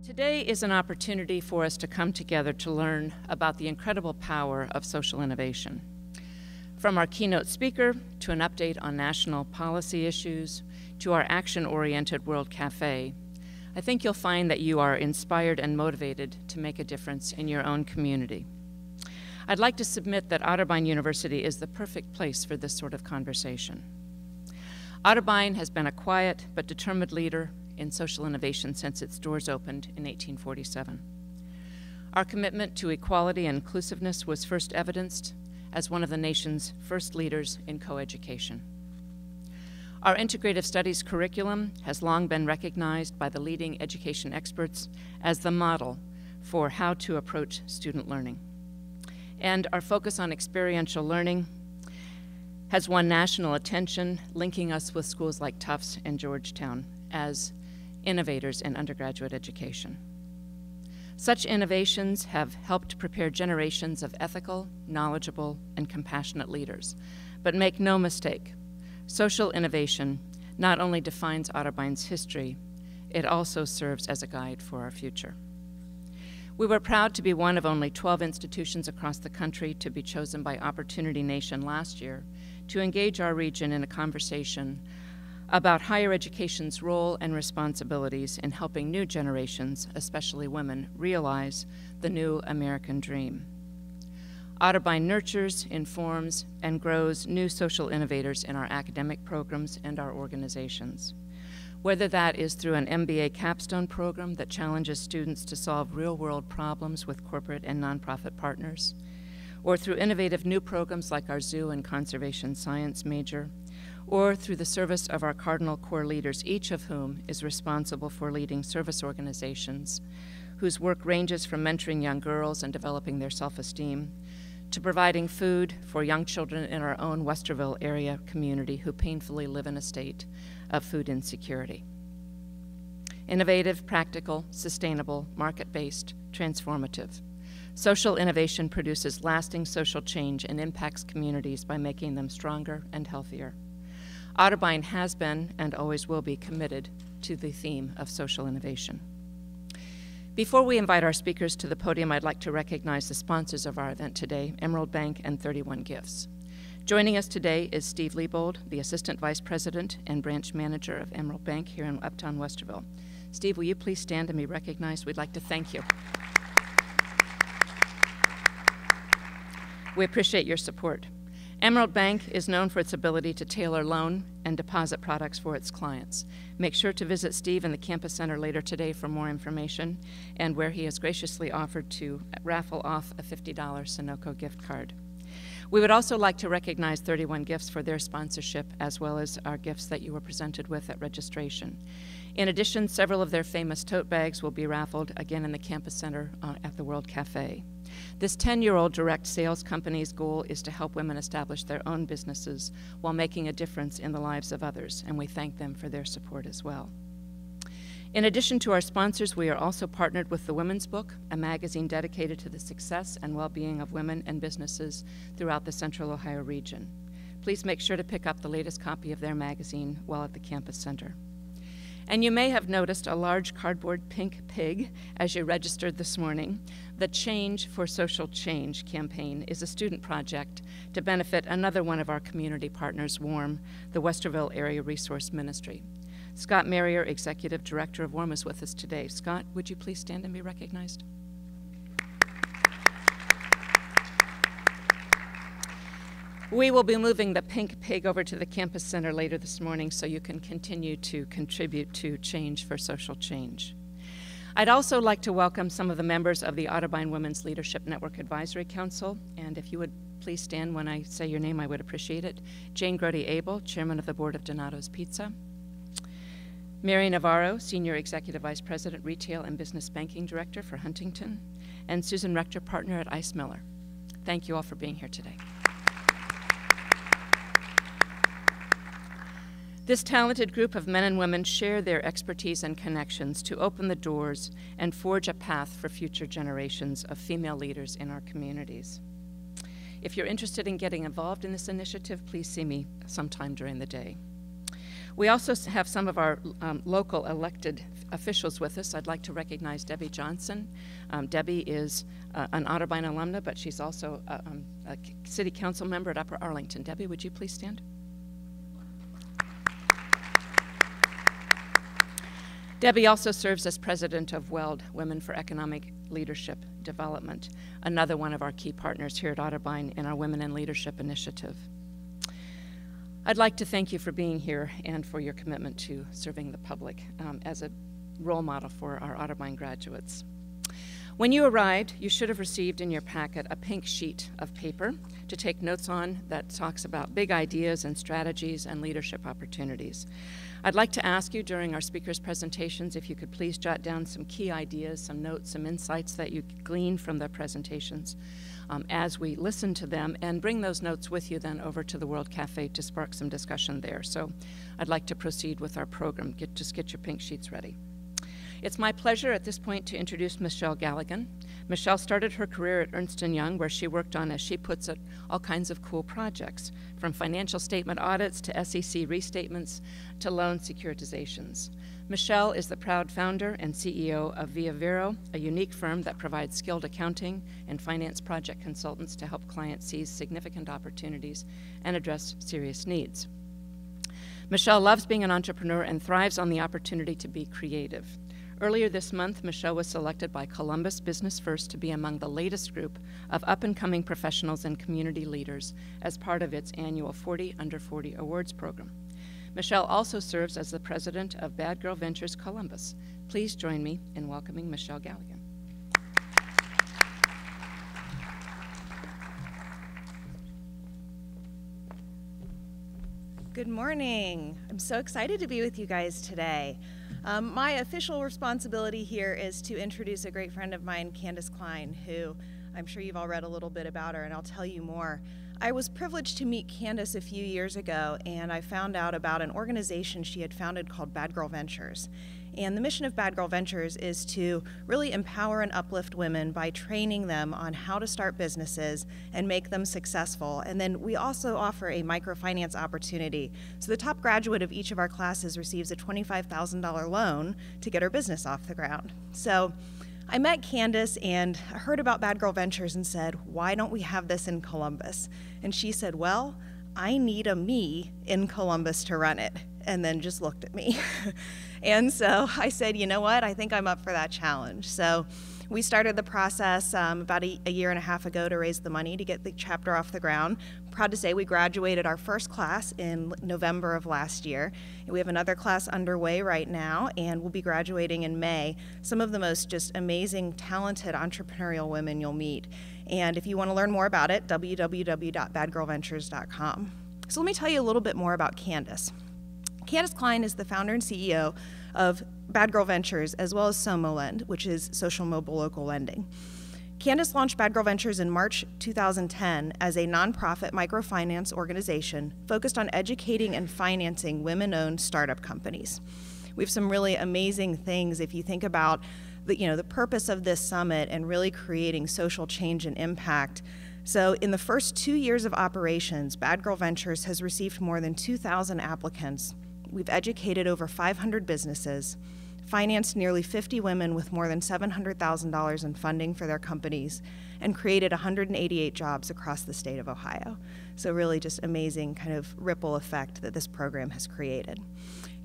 Today is an opportunity for us to come together to learn about the incredible power of social innovation. From our keynote speaker to an update on national policy issues to our action-oriented World Cafe, I think you'll find that you are inspired and motivated to make a difference in your own community. I'd like to submit that Otterbein University is the perfect place for this sort of conversation. Otterbein has been a quiet but determined leader in social innovation since its doors opened in 1847. Our commitment to equality and inclusiveness was first evidenced as one of the nation's first leaders in coeducation. Our integrative studies curriculum has long been recognized by the leading education experts as the model for how to approach student learning. And our focus on experiential learning has won national attention, linking us with schools like Tufts and Georgetown as innovators in undergraduate education. Such innovations have helped prepare generations of ethical, knowledgeable, and compassionate leaders. But make no mistake, social innovation not only defines Otterbein's history, it also serves as a guide for our future. We were proud to be one of only 12 institutions across the country to be chosen by Opportunity Nation last year to engage our region in a conversation about higher education's role and responsibilities in helping new generations, especially women, realize the new American dream. Otterbein nurtures, informs, and grows new social innovators in our academic programs and our organizations. Whether that is through an MBA capstone program that challenges students to solve real-world problems with corporate and nonprofit partners, or through innovative new programs like our zoo and conservation science major, or through the service of our Cardinal Corps leaders, each of whom is responsible for leading service organizations whose work ranges from mentoring young girls and developing their self-esteem to providing food for young children in our own Westerville area community who painfully live in a state of food insecurity. Innovative, practical, sustainable, market-based, transformative. Social innovation produces lasting social change and impacts communities by making them stronger and healthier. Otterbein has been and always will be committed to the theme of social innovation. Before we invite our speakers to the podium, I'd like to recognize the sponsors of our event today, Emerald Bank and 31 Gifts. Joining us today is Steve Liebold, the Assistant Vice President and Branch Manager of Emerald Bank here in Uptown Westerville. Steve, will you please stand and be recognized? We'd like to thank you. We appreciate your support. Emerald Bank is known for its ability to tailor loan and deposit products for its clients. Make sure to visit Steve in the Campus Center later today for more information and where he has graciously offered to raffle off a $50 Sunoco gift card. We would also like to recognize 31 Gifts for their sponsorship as well as our gifts that you were presented with at registration. In addition, several of their famous tote bags will be raffled again in the Campus Center at the World Cafe. This 10-year-old direct sales company's goal is to help women establish their own businesses while making a difference in the lives of others, and we thank them for their support as well. In addition to our sponsors, we are also partnered with The Women's Book, a magazine dedicated to the success and well-being of women and businesses throughout the Central Ohio region. Please make sure to pick up the latest copy of their magazine while at the Campus Center. And you may have noticed a large cardboard pink pig as you registered this morning. The Change for Social Change campaign is a student project to benefit another one of our community partners, WARM, the Westerville Area Resource Ministry. Scott Marrier, Executive Director of WARM, is with us today. Scott, would you please stand and be recognized? We will be moving the pink pig over to the Campus Center later this morning so you can continue to contribute to Change for Social Change. I'd also like to welcome some of the members of the Otterbein Women's Leadership Network Advisory Council, and if you would please stand when I say your name, I would appreciate it. Jane Grody-Abel, Chairman of the Board of Donato's Pizza. Mary Navarro, Senior Executive Vice President, Retail and Business Banking Director for Huntington, and Susan Rector, Partner at Ice Miller. Thank you all for being here today. This talented group of men and women share their expertise and connections to open the doors and forge a path for future generations of female leaders in our communities. If you're interested in getting involved in this initiative, please see me sometime during the day. We also have some of our local elected officials with us. I'd like to recognize Debbie Johnson. Debbie is an Otterbein alumna, but she's also a city council member at Upper Arlington. Debbie, would you please stand? Debbie also serves as president of WELD, Women for Economic Leadership Development, another one of our key partners here at Otterbein in our Women in Leadership initiative. I'd like to thank you for being here and for your commitment to serving the public as a role model for our Otterbein graduates. When you arrived, you should have received in your packet a pink sheet of paper to take notes on that talks about big ideas and strategies and leadership opportunities. I'd like to ask you during our speakers' presentations if you could please jot down some key ideas, some notes, some insights that you glean from the presentations as we listen to them, and bring those notes with you then over to the World Cafe to spark some discussion there. So I'd like to proceed with our program. Just get your pink sheets ready. It's my pleasure at this point to introduce Michelle Galligan. Michelle started her career at Ernst & Young, where she worked on, as she puts it, all kinds of cool projects, from financial statement audits to SEC restatements to loan securitizations. Michelle is the proud founder and CEO of Via Vero, a unique firm that provides skilled accounting and finance project consultants to help clients seize significant opportunities and address serious needs. Michelle loves being an entrepreneur and thrives on the opportunity to be creative. Earlier this month, Michelle was selected by Columbus Business First to be among the latest group of up-and-coming professionals and community leaders as part of its annual 40 Under 40 Awards program. Michelle also serves as the president of Bad Girl Ventures Columbus. Please join me in welcoming Michelle Galligan. Good morning. I'm so excited to be with you guys today. My official responsibility here is to introduce a great friend of mine, Candace Klein, who I'm sure you've all read a little bit about her, and I'll tell you more. I was privileged to meet Candace a few years ago, and I found out about an organization she had founded called Bad Girl Ventures. And the mission of Bad Girl Ventures is to really empower and uplift women by training them on how to start businesses and make them successful. And then we also offer a microfinance opportunity. So the top graduate of each of our classes receives a $25,000 loan to get her business off the ground. So I met Candace and heard about Bad Girl Ventures and said, why don't we have this in Columbus? And she said, well, I need a me in Columbus to run it. And then just looked at me. And so I said, you know what, I think I'm up for that challenge. So we started the process about a year and a half ago to raise the money to get the chapter off the ground. Proud to say we graduated our first class in November of last year. We have another class underway right now, and we'll be graduating in May. Some of the most just amazing, talented entrepreneurial women you'll meet. And if you want to learn more about it, www.badgirlventures.com. So let me tell you a little bit more about Candace. Candace Klein is the founder and CEO of Bad Girl Ventures, as well as SomoLend, which is social mobile local lending. Candace launched Bad Girl Ventures in March 2010 as a nonprofit microfinance organization focused on educating and financing women-owned startup companies. We have some really amazing things if you think about the purpose of this summit and really creating social change and impact. So in the first 2 years of operations, Bad Girl Ventures has received more than 2,000 applicants. We've educated over 500 businesses, financed nearly 50 women with more than $700,000 in funding for their companies, and created 188 jobs across the state of Ohio. So really just amazing kind of ripple effect that this program has created.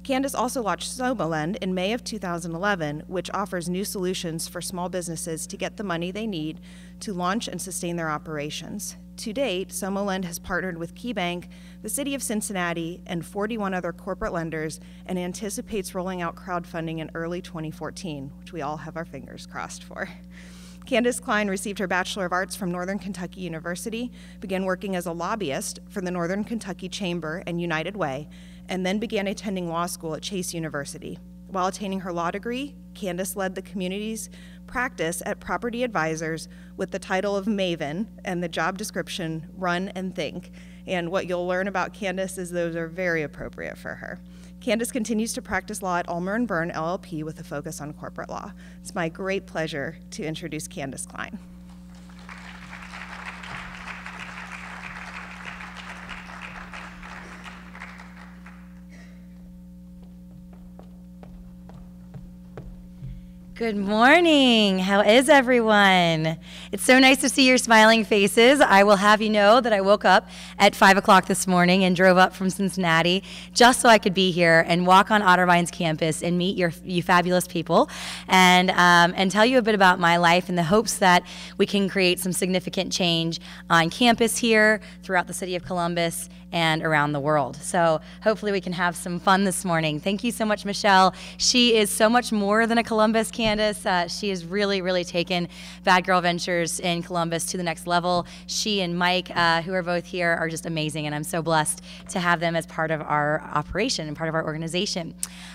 Candace also launched SomoLend in May of 2011, which offers new solutions for small businesses to get the money they need to launch and sustain their operations. To date, SomoLend has partnered with KeyBank, the City of Cincinnati, and 41 other corporate lenders, and anticipates rolling out crowdfunding in early 2014, which we all have our fingers crossed for. Candace Klein received her Bachelor of Arts from Northern Kentucky University, began working as a lobbyist for the Northern Kentucky Chamber and United Way, and then began attending law school at Chase University. While attaining her law degree, Candace led the community's practice at Property Advisors with the title of Maven and the job description Run and Think. And what you'll learn about Candace is those are very appropriate for her. Candace continues to practice law at Ulmer & Byrne LLP with a focus on corporate law. It's my great pleasure to introduce Candace Klein. Good morning. How is everyone? It's so nice to see your smiling faces. I will have you know that I woke up at 5 o'clock this morning and drove up from Cincinnati just so I could be here and walk on Otterbein's campus and meet you fabulous people and tell you a bit about my life in the hopes that we can create some significant change on campus here, throughout the city of Columbus, and around the world. So hopefully we can have some fun this morning. Thank you so much, Michelle. She is so much more than a Columbus Candace. She has really, really taken Bad Girl Ventures in Columbus to the next level. She and Mike, who are both here, are just amazing, and I'm so blessed to have them as part of our operation and part of our organization.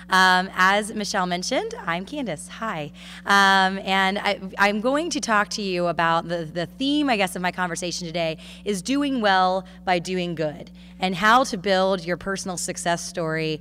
As Michelle mentioned, I'm Candace. Hi. And I'm going to talk to you about the theme, I guess, of my conversation today is doing well by doing good, and how to build your personal success story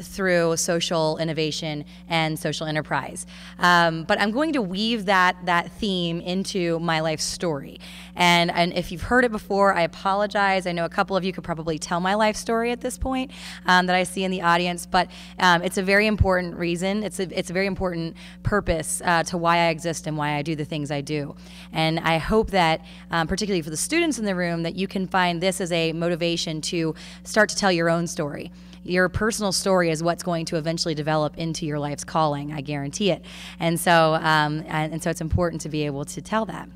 through social innovation and social enterprise. But I'm going to weave that theme into my life story. And if you've heard it before, I apologize. I know a couple of you could probably tell my life story at this point that I see in the audience, but it's a very important reason. It's a very important purpose to why I exist and why I do the things I do. And I hope that, particularly for the students in the room, that you can find this as a motivation to start to tell your own story. Your personal story is what's going to eventually develop into your life's calling, I guarantee it. And so it's important to be able to tell that.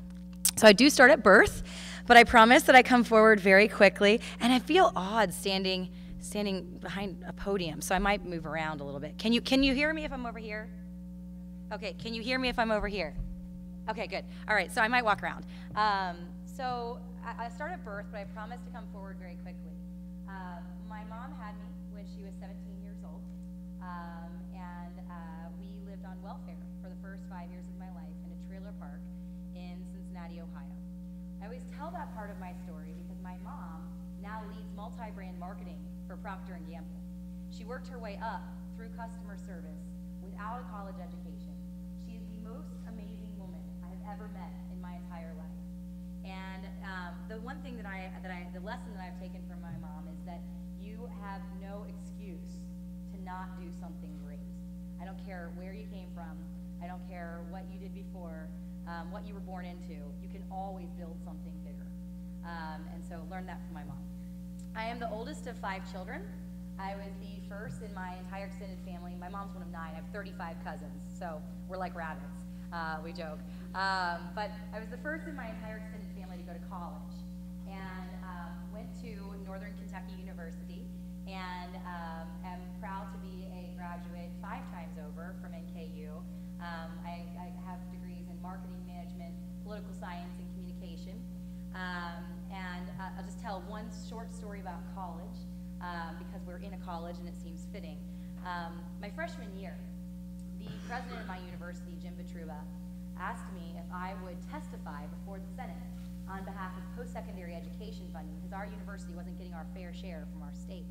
So I do start at birth, but I promise that I come forward very quickly, and I feel odd standing behind a podium, so I might move around a little bit. Can you hear me if I'm over here? Okay, can you hear me if I'm over here? Okay, good. All right, so I might walk around. So I start at birth, but I promise to come forward very quickly. My mom had me when she was 17 years old, and we lived on welfare for the first 5 years of my life in a trailer park in Cincinnati, Ohio. I always tell that part of my story because my mom now leads multi-brand marketing for Procter & Gamble. She worked her way up through customer service without a college education. She is the most amazing woman I have ever met in my entire life. And the one thing the lesson that I've taken from my mom is that you have no excuse to not do something great. I don't care where you came from. I don't care what you did before, what you were born into. You can always build something bigger. And so learn that from my mom. I am the oldest of 5 children. I was the first in my entire extended family. My mom's one of 9. I have 35 cousins, so we're like rabbits, we joke. But I was the first in my entire extended family to go to college, and went to Northern Kentucky University, and am proud to be a graduate 5 times over from NKU. I have degrees in marketing management, political science, and communication. And I'll just tell one short story about college, because we're in a college and it seems fitting. My freshman year, the president of my university, Jim Vitruva, asked me if I would testify before the Senate on behalf of post-secondary education funding, because our university wasn't getting our fair share from our state.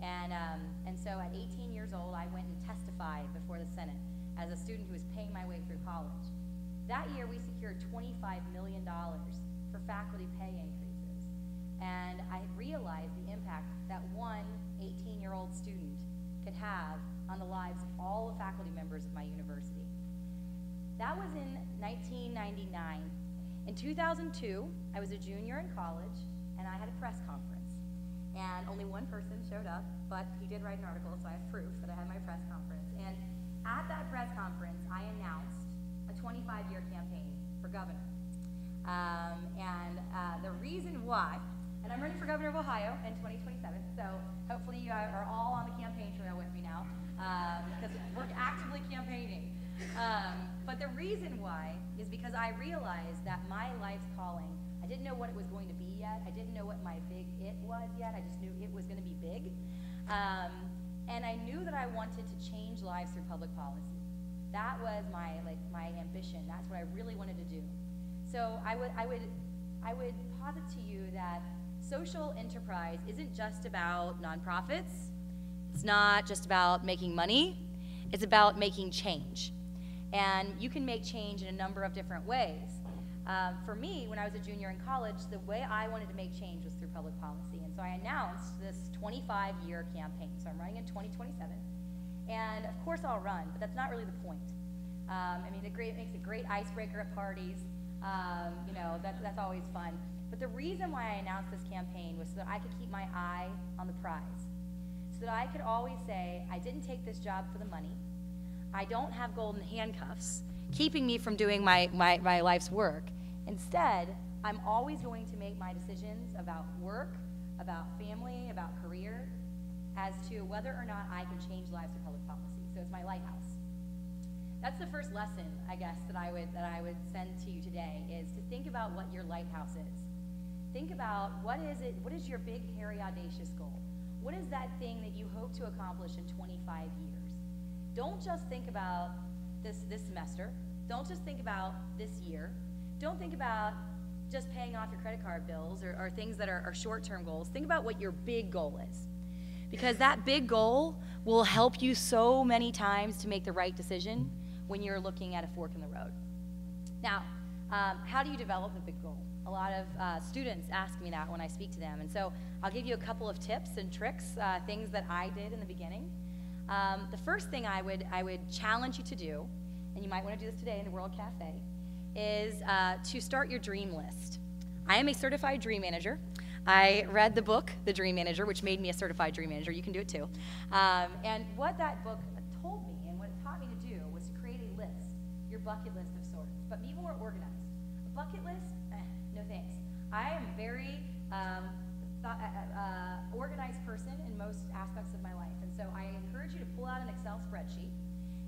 And so at 18 years old, I went and testified before the Senate as a student who was paying my way through college. That year, we secured $25 million for faculty pay increases. And I realized the impact that one 18-year-old student could have on the lives of all the faculty members of my university. That was in 1999. In 2002, I was a junior in college, and I had a press conference. And only one person showed up, but he did write an article, so I have proof that I had my press conference. And at that press conference, I announced a 25-year campaign for governor. The reason why, and I'm running for governor of Ohio in 2027, so hopefully you are all on the campaign trail with me now, because we're actively campaigning. But the reason why is because I realized that my life's calling, I didn't know what it was going to be yet. I didn't know what my big it was yet. I just knew it was going to be big. And I knew that I wanted to change lives through public policy. That was my ambition. That's what I really wanted to do. So I would posit to you that social enterprise isn't just about nonprofits. It's not just about making money. It's about making change. And you can make change in a number of different ways. For me, when I was a junior in college, the way I wanted to make change was through public policy. And so I announced this 25-year campaign. So I'm running in 2027. And of course I'll run, but that's not really the point. I mean, it makes a great icebreaker at parties. You know, that's always fun. But the reason why I announced this campaign was so that I could keep my eye on the prize. So that I could always say, I didn't take this job for the money. I don't have golden handcuffs keeping me from doing my life's work. Instead, I'm always going to make my decisions about work, about family, about career, as to whether or not I can change lives through public policy. So it's my lighthouse. That's the first lesson, I guess, that I would send to you today, is to think about what your lighthouse is. Think about what is your big, hairy, audacious goal? What is that thing that you hope to accomplish in 25 years? Don't just think about this semester. Don't just think about this year. Don't think about just paying off your credit card bills or things that are short-term goals. Think about what your big goal is. Because that big goal will help you so many times to make the right decision when you're looking at a fork in the road. Now, how do you develop a big goal? A lot of students ask me that when I speak to them. And so I'll give you a couple of tips and tricks, things that I did in the beginning. The first thing I would challenge you to do, and you might want to do this today in the World Cafe, is to start your dream list. I am a certified dream manager. I read the book, The Dream Manager, which made me a certified dream manager. You can do it too. And what that book told me and what it taught me to do was to create a list, your bucket list of sorts, but be more organized. A bucket list, no thanks. I am a very organized person in most aspects of my life. And so I encourage you to pull out an Excel spreadsheet.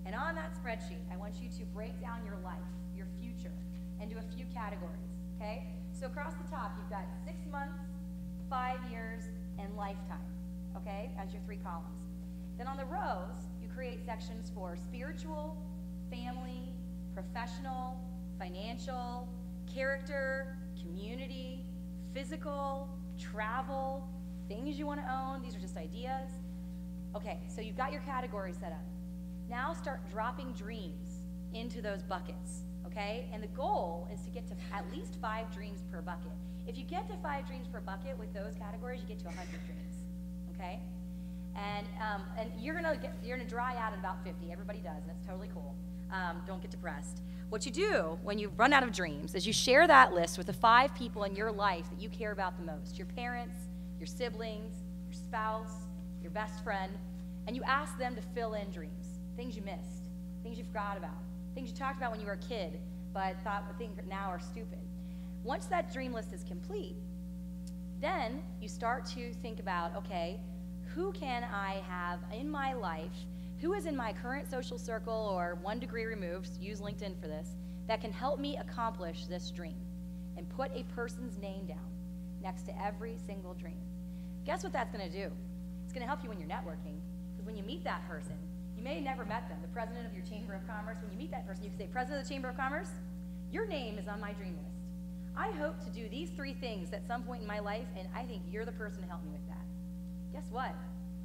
And on that spreadsheet, I want you to break down your life, your future, into a few categories, okay? So across the top, you've got 6 months, 5 years, and lifetime, okay, as your 3 columns. Then on the rows, you create sections for spiritual, family, professional, financial, character, community, physical, travel, things you want to own. These are just ideas. Okay, so you've got your categories set up. Now start dropping dreams into those buckets, okay? And the goal is to get to at least 5 dreams per bucket. If you get to 5 dreams per bucket with those categories, you get to 100 dreams, okay? And you're gonna dry out at about 50. Everybody does, and it's totally cool. Don't get depressed. What you do when you run out of dreams is you share that list with the 5 people in your life that you care about the most: your parents, your siblings, your spouse, your best friend, and you ask them to fill in dreams, things you missed, things you forgot about, things you talked about when you were a kid but think now are stupid. Once that dream list is complete, then you start to think about, okay, who can I have in my life, who is in my current social circle or 1 degree removed, use LinkedIn for this, that can help me accomplish this dream, and put a person's name down next to every single dream. Guess what that's going to do? It's going to help you when you're networking, because when you meet that person, you may have never met them, the president of your Chamber of Commerce. When you meet that person, you can say, President of the Chamber of Commerce, your name is on my dream list. I hope to do these 3 things at some point in my life, and I think you're the person to help me with that. Guess what?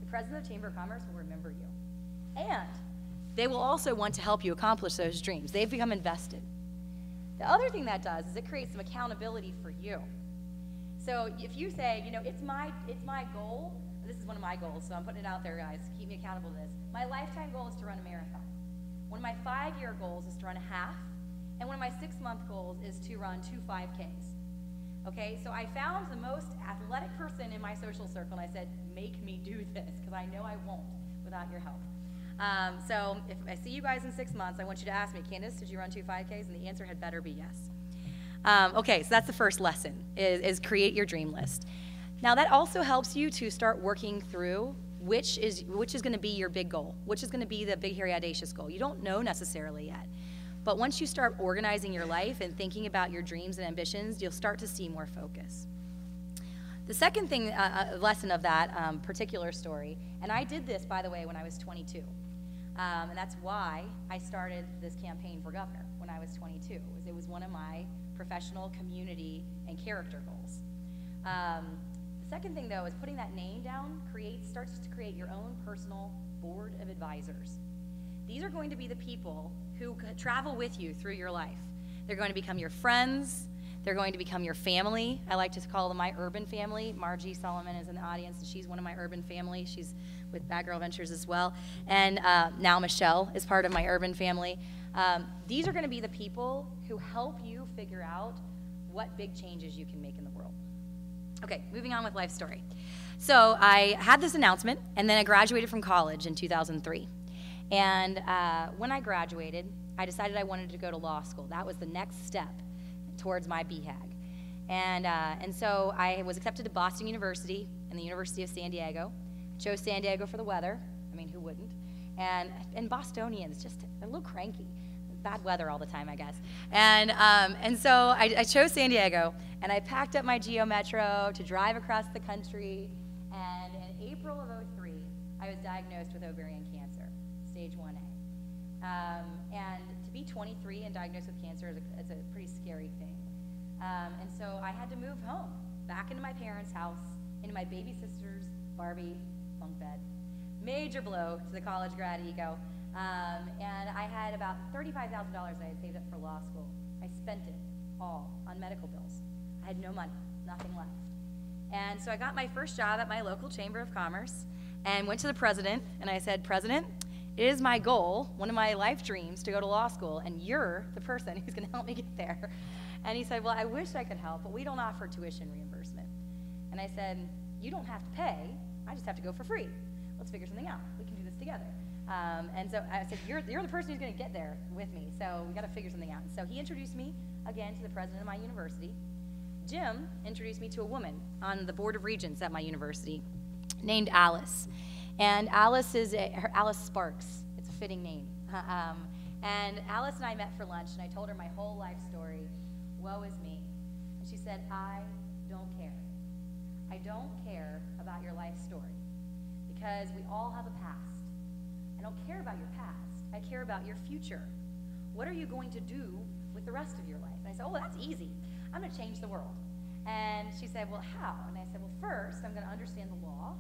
The president of the Chamber of Commerce will remember you. And they will also want to help you accomplish those dreams. They've become invested. The other thing that does is it creates some accountability for you. So if you say, you know, it's my goal, this is one of my goals, so I'm putting it out there, guys, keep me accountable to this. My lifetime goal is to run a marathon. One of my 5-year goals is to run a half, and one of my 6-month goals is to run 2 5Ks. Okay, so I found the most athletic person in my social circle, and I said, make me do this, because I know I won't without your help. So if I see you guys in 6 months, I want you to ask me, Candace, did you run 2 5Ks? And the answer had better be yes. Okay, so that's the first lesson, is create your dream list. Now that also helps you to start working through which is going to be your big goal, which is going to be the big, hairy, audacious goal. You don't know necessarily yet. But once you start organizing your life and thinking about your dreams and ambitions, you'll start to see more focus. The second thing, lesson of that particular story, and I did this, by the way, when I was 22. And that's why I started this campaign for governor when I was 22. It was one of my professional, community, and character goals. The second thing, though, is putting that name down starts to create your own personal board of advisors. These are going to be the people who travel with you through your life. They're going to become your friends. They're going to become your family. I like to call them my urban family. Margie Solomon is in the audience, and she's one of my urban family. She's with Bad Girl Ventures as well. And now Michelle is part of my urban family. These are going to be the people who help you figure out what big changes you can make in the world. Okay, moving on with life story. So I had this announcement, and then I graduated from college in 2003. And when I graduated, I decided I wanted to go to law school. That was the next step towards my BHAG. And so I was accepted to Boston University and the University of San Diego. Chose San Diego for the weather. I mean, who wouldn't? And Bostonians, just a little cranky. Bad weather all the time, I guess. And so I chose San Diego, and I packed up my Geo Metro to drive across the country. And in April of '03, I was diagnosed with ovarian cancer, stage 1A. And to be 23 and diagnosed with cancer is a pretty scary thing. And so I had to move home, back into my parents' house, into my baby sister's Barbie bunk bed. Major blow to the college grad ego. And I had about $35,000 I had saved up for law school. I spent it all on medical bills. I had no money, nothing left. And so I got my first job at my local Chamber of Commerce and went to the president, and I said, President, it is my goal, one of my life dreams, to go to law school, and you're the person who's going to help me get there. And he said, well, I wish I could help, but we don't offer tuition reimbursement. And I said, you don't have to pay, I just have to go for free. Let's figure something out. We can do this together. And so I said, you're the person who's going to get there with me, so we got to figure something out. And so he introduced me, again, to the president of my university. Jim introduced me to a woman on the board of regents at my university named Alice. And Alice is Alice Sparks. It's a fitting name. And Alice and I met for lunch, and I told her my whole life story. Woe is me. And she said, I don't care. I don't care about your life story because we all have a past. I don't care about your past. I care about your future. What are you going to do with the rest of your life? And I said, oh, well, that's easy. I'm going to change the world. And she said, well, how? And I said, well, first, I'm going to understand the law.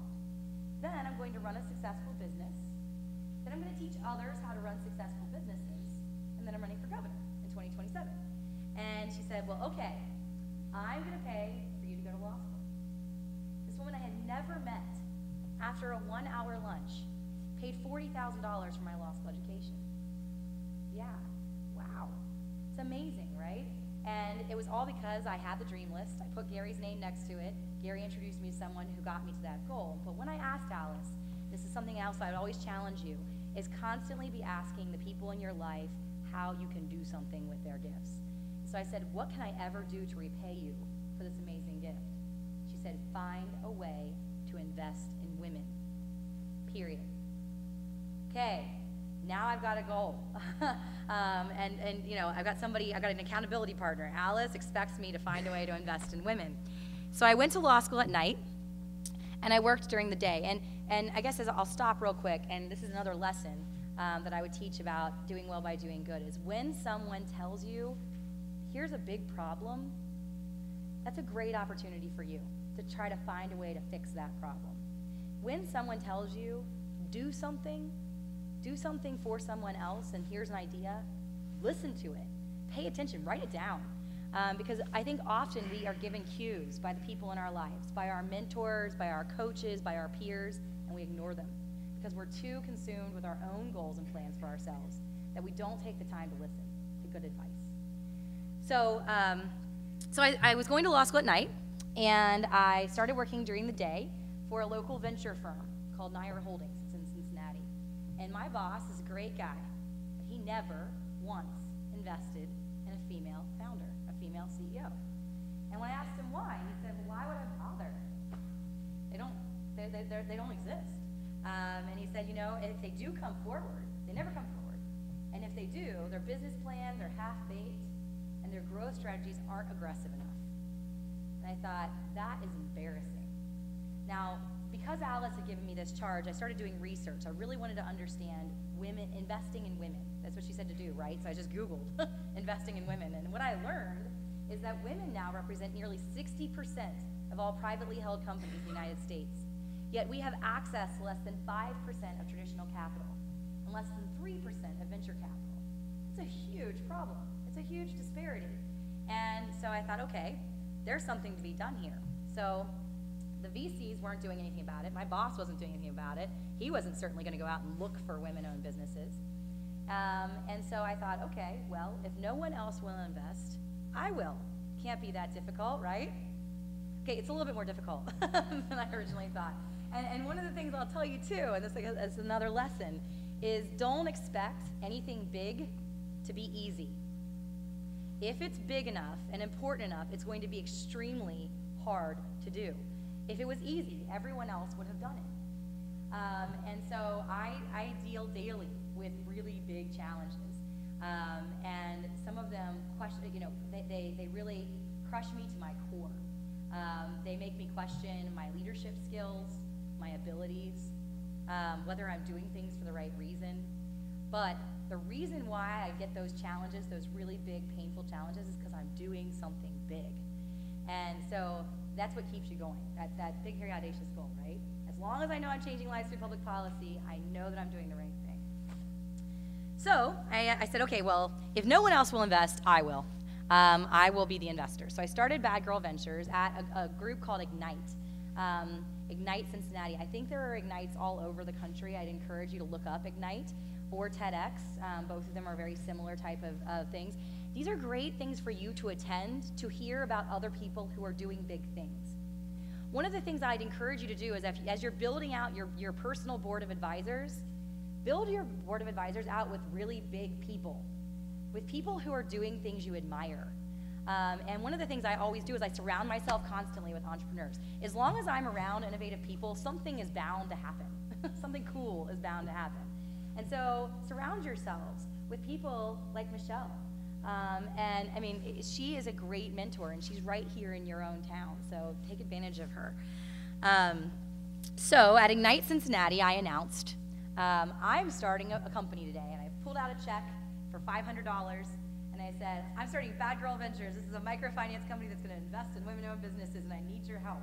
Then I'm going to run a successful business. Then I'm going to teach others how to run successful businesses. And then I'm running for governor in 2027. And she said, well, okay, I'm going to pay for you to go to law school. This woman I had never met, after a 1-hour lunch, paid $40,000 for my law school education. Yeah, wow. It's amazing, right? And it was all because I had the dream list. I put Gary's name next to it. Gary introduced me to someone who got me to that goal. But when I asked Alice, this is something else I would always challenge you, is constantly be asking the people in your life how you can do something with their gifts. So I said, what can I ever do to repay you for this amazing gift? She said, find a way to invest in women, period. Okay, now I've got a goal. and you know, I've got an accountability partner. Alice expects me to find a way to invest in women. So I went to law school at night, and I worked during the day. And I guess I'll stop real quick, and this is another lesson that I would teach about doing well by doing good, is when someone tells you, here's a big problem, that's a great opportunity for you to try to find a way to fix that problem. When someone tells you, do something for someone else, and here's an idea, listen to it. Pay attention, write it down. Because I think often we are given cues by the people in our lives, by our mentors, by our coaches, by our peers, and we ignore them because we're too consumed with our own goals and plans for ourselves that we don't take the time to listen to good advice. So, I was going to law school at night, and I started working during the day for a local venture firm called Nair Holdings. It's in Cincinnati. And my boss is a great guy, but he never once invested in a female founder, a female CEO. And when I asked him why, he said, well, why would I bother? They don't exist. And he said, you know, if they do come forward, they never come forward. And if they do, their business plans are half-baked, and their growth strategies aren't aggressive enough. And I thought, that is embarrassing. Now, because Alice had given me this charge, I started doing research. I really wanted to understand women, investing in women. That's what she said to do, right? So I just Googled investing in women. And what I learned is that women now represent nearly 60% of all privately held companies in the United States. Yet we have access to less than 5% of traditional capital and less than 3% of venture capital. It's a huge problem. It's a huge disparity. And so I thought, okay, there's something to be done here. So the VCs weren't doing anything about it. My boss wasn't doing anything about it. He wasn't certainly going to go out and look for women-owned businesses. And so I thought, okay, well, if no one else will invest, I will. Can't be that difficult, right? Okay, it's a little bit more difficult than I originally thought. And one of the things I'll tell you too, and this is another lesson, is don't expect anything big to be easy. If it's big enough and important enough, it's going to be extremely hard to do. If it was easy, everyone else would have done it. And so I deal daily with really big challenges. And some of them they really crush me to my core. They make me question my leadership skills, my abilities, whether I'm doing things for the right reason. But the reason why I get those challenges, those really big, painful challenges, is because I'm doing something big. And so that's what keeps you going, that big, hairy, audacious goal, right? As long as I know I'm changing lives through public policy, I know that I'm doing the right thing. So I said, okay, well, if no one else will invest, I will. I will be the investor. So I started Bad Girl Ventures at a group called Ignite. Ignite Cincinnati. I think there are Ignites all over the country. I'd encourage you to look up Ignite or TEDx. Both of them are very similar type of things. These are great things for you to attend, to hear about other people who are doing big things. One of the things I'd encourage you to do is as you're building out your personal board of advisors, build your board of advisors out with really big people, with people who are doing things you admire. And one of the things I always do is I surround myself constantly with entrepreneurs. As long as I'm around innovative people, something is bound to happen. Something cool is bound to happen. And so surround yourselves with people like Michelle. And I mean, she is a great mentor, and she's right here in your own town, so take advantage of her. So at Ignite Cincinnati, I announced I'm starting a company today, and I pulled out a check for $500, and I said, I'm starting Bad Girl Ventures. This is a microfinance company that's going to invest in women-owned businesses, and I need your help.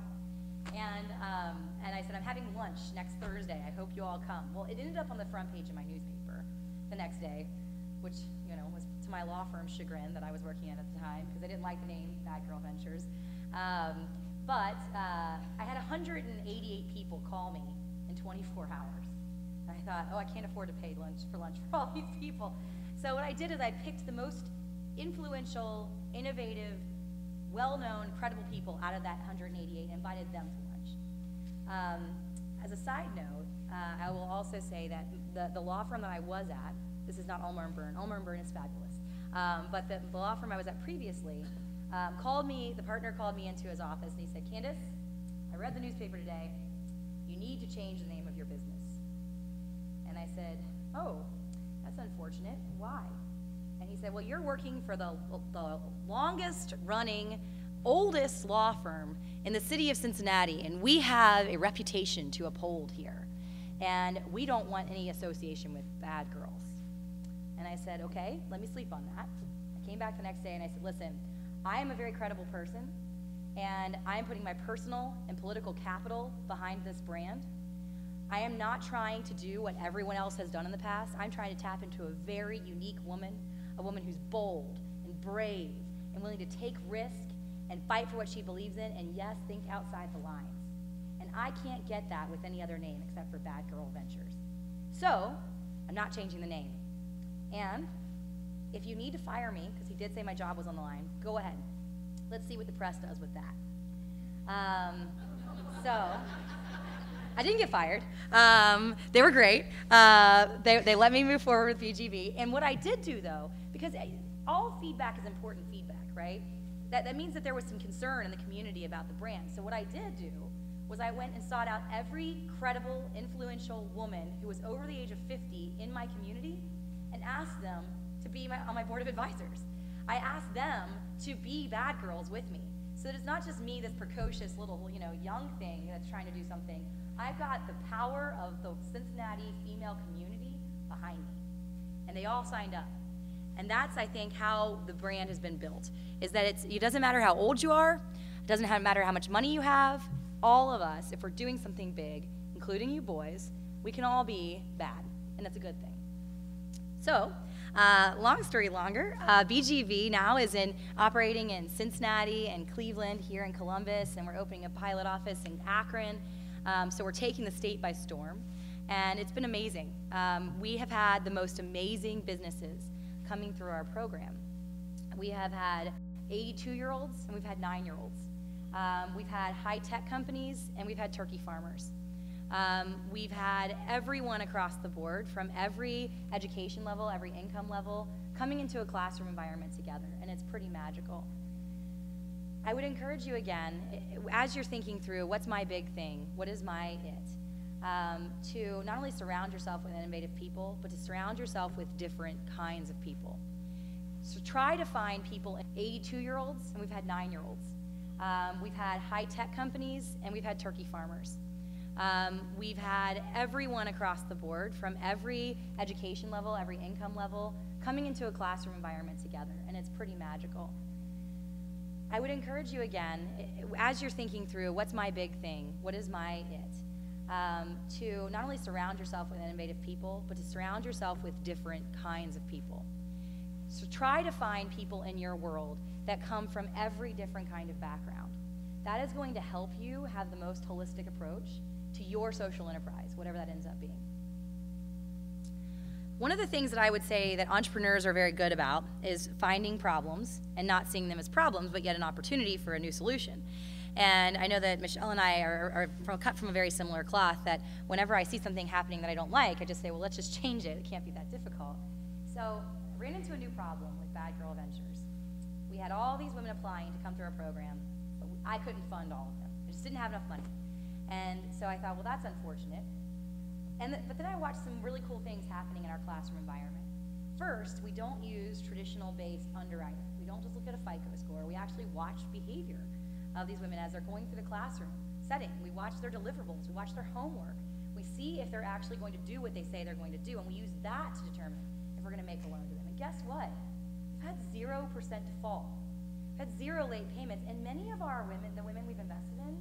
And I said, I'm having lunch next Thursday. I hope you all come. Well, it ended up on the front page of my newspaper the next day, which was to my law firm's chagrin that I was working at the time, because I didn't like the name Bad Girl Ventures. But I had 188 people call me in 24 hours. And I thought, oh, I can't afford to pay lunch for all these people. So what I did is I picked the most influential, innovative, well-known, credible people out of that 188 and invited them to lunch. As a side note, I will also say that the law firm that I was at, this is not Ulmer & Byrne. Ulmer & Byrne is fabulous. But the law firm I was at previously the partner called me into his office, and he said, Candace, I read the newspaper today. You need to change the name of your business. And I said, oh, that's unfortunate. Why? And he said, well, you're working for the longest running, oldest law firm in the city of Cincinnati, and we have a reputation to uphold here. And we don't want any association with bad girls. And I said, okay, let me sleep on that. I came back the next day and I said, listen, I am a very credible person, and I'm putting my personal and political capital behind this brand. I am not trying to do what everyone else has done in the past. I'm trying to tap into a very unique woman, a woman who's bold and brave and willing to take risk and fight for what she believes in, and yes, think outside the lines. And I can't get that with any other name except for Bad Girl Ventures. So I'm not changing the name. And if you need to fire me, because he did say my job was on the line, go ahead. Let's see what the press does with that. So I didn't get fired. They were great. They let me move forward with BGV. And what I did do, though, because all feedback is important feedback, right? That means that there was some concern in the community about the brand. So what I did do was I went and sought out every credible, influential woman who was over the age of 50 in my community and asked them to be on my board of advisors. I asked them to be bad girls with me. So that it's not just me, this precocious little, young thing that's trying to do something. I've got the power of the Cincinnati female community behind me. And they all signed up. And that's, I think, how the brand has been built, is that it doesn't matter how old you are, it doesn't matter how much money you have, all of us, if we're doing something big, including you boys, we can all be bad, and that's a good thing. So, Long story longer, BGV now is operating in Cincinnati and Cleveland, here in Columbus, and we're opening a pilot office in Akron. So we're taking the state by storm, and it's been amazing. We have had the most amazing businesses coming through our program. We have had 82-year-olds, and we've had 9-year-olds. We've had high-tech companies, and we've had turkey farmers. We've had everyone across the board, from every education level, every income level, coming into a classroom environment together, and it's pretty magical. I would encourage you again, as you're thinking through what's my big thing, what is my it, to not only surround yourself with innovative people, but to surround yourself with different kinds of people. So try to find people, 82-year-olds, and we've had 9-year-olds. We've had high-tech companies, and we've had turkey farmers. We've had everyone across the board, from every education level, every income level, coming into a classroom environment together, and it's pretty magical. I would encourage you again, as you're thinking through what's my big thing, what is my it, to not only surround yourself with innovative people, but to surround yourself with different kinds of people. So try to find people in your world that come from every different kind of background. That is going to help you have the most holistic approach to your social enterprise, whatever that ends up being. One of the things that I would say that entrepreneurs are very good about is finding problems and not seeing them as problems, but yet an opportunity for a new solution. And I know that Michelle and I are cut from a very similar cloth, that whenever I see something happening that I don't like, I just say, well, let's just change it. It can't be that difficult. So I ran into a new problem with Bad Girl Ventures. We had all these women applying to come through our program, but I couldn't fund all of them. I just didn't have enough money. And so I thought, well, that's unfortunate. But then I watched some really cool things happening in our classroom environment. First, we don't use traditional-based underwriting. We don't just look at a FICO score. We actually watch behavior of these women as they're going through the classroom setting. We watch their deliverables. We watch their homework. We see if they're actually going to do what they say they're going to do, and we use that to determine if we're going to make a loan to them. And guess what? We've had 0% default. We've had 0 late payments, and many of our women, the women we've invested in,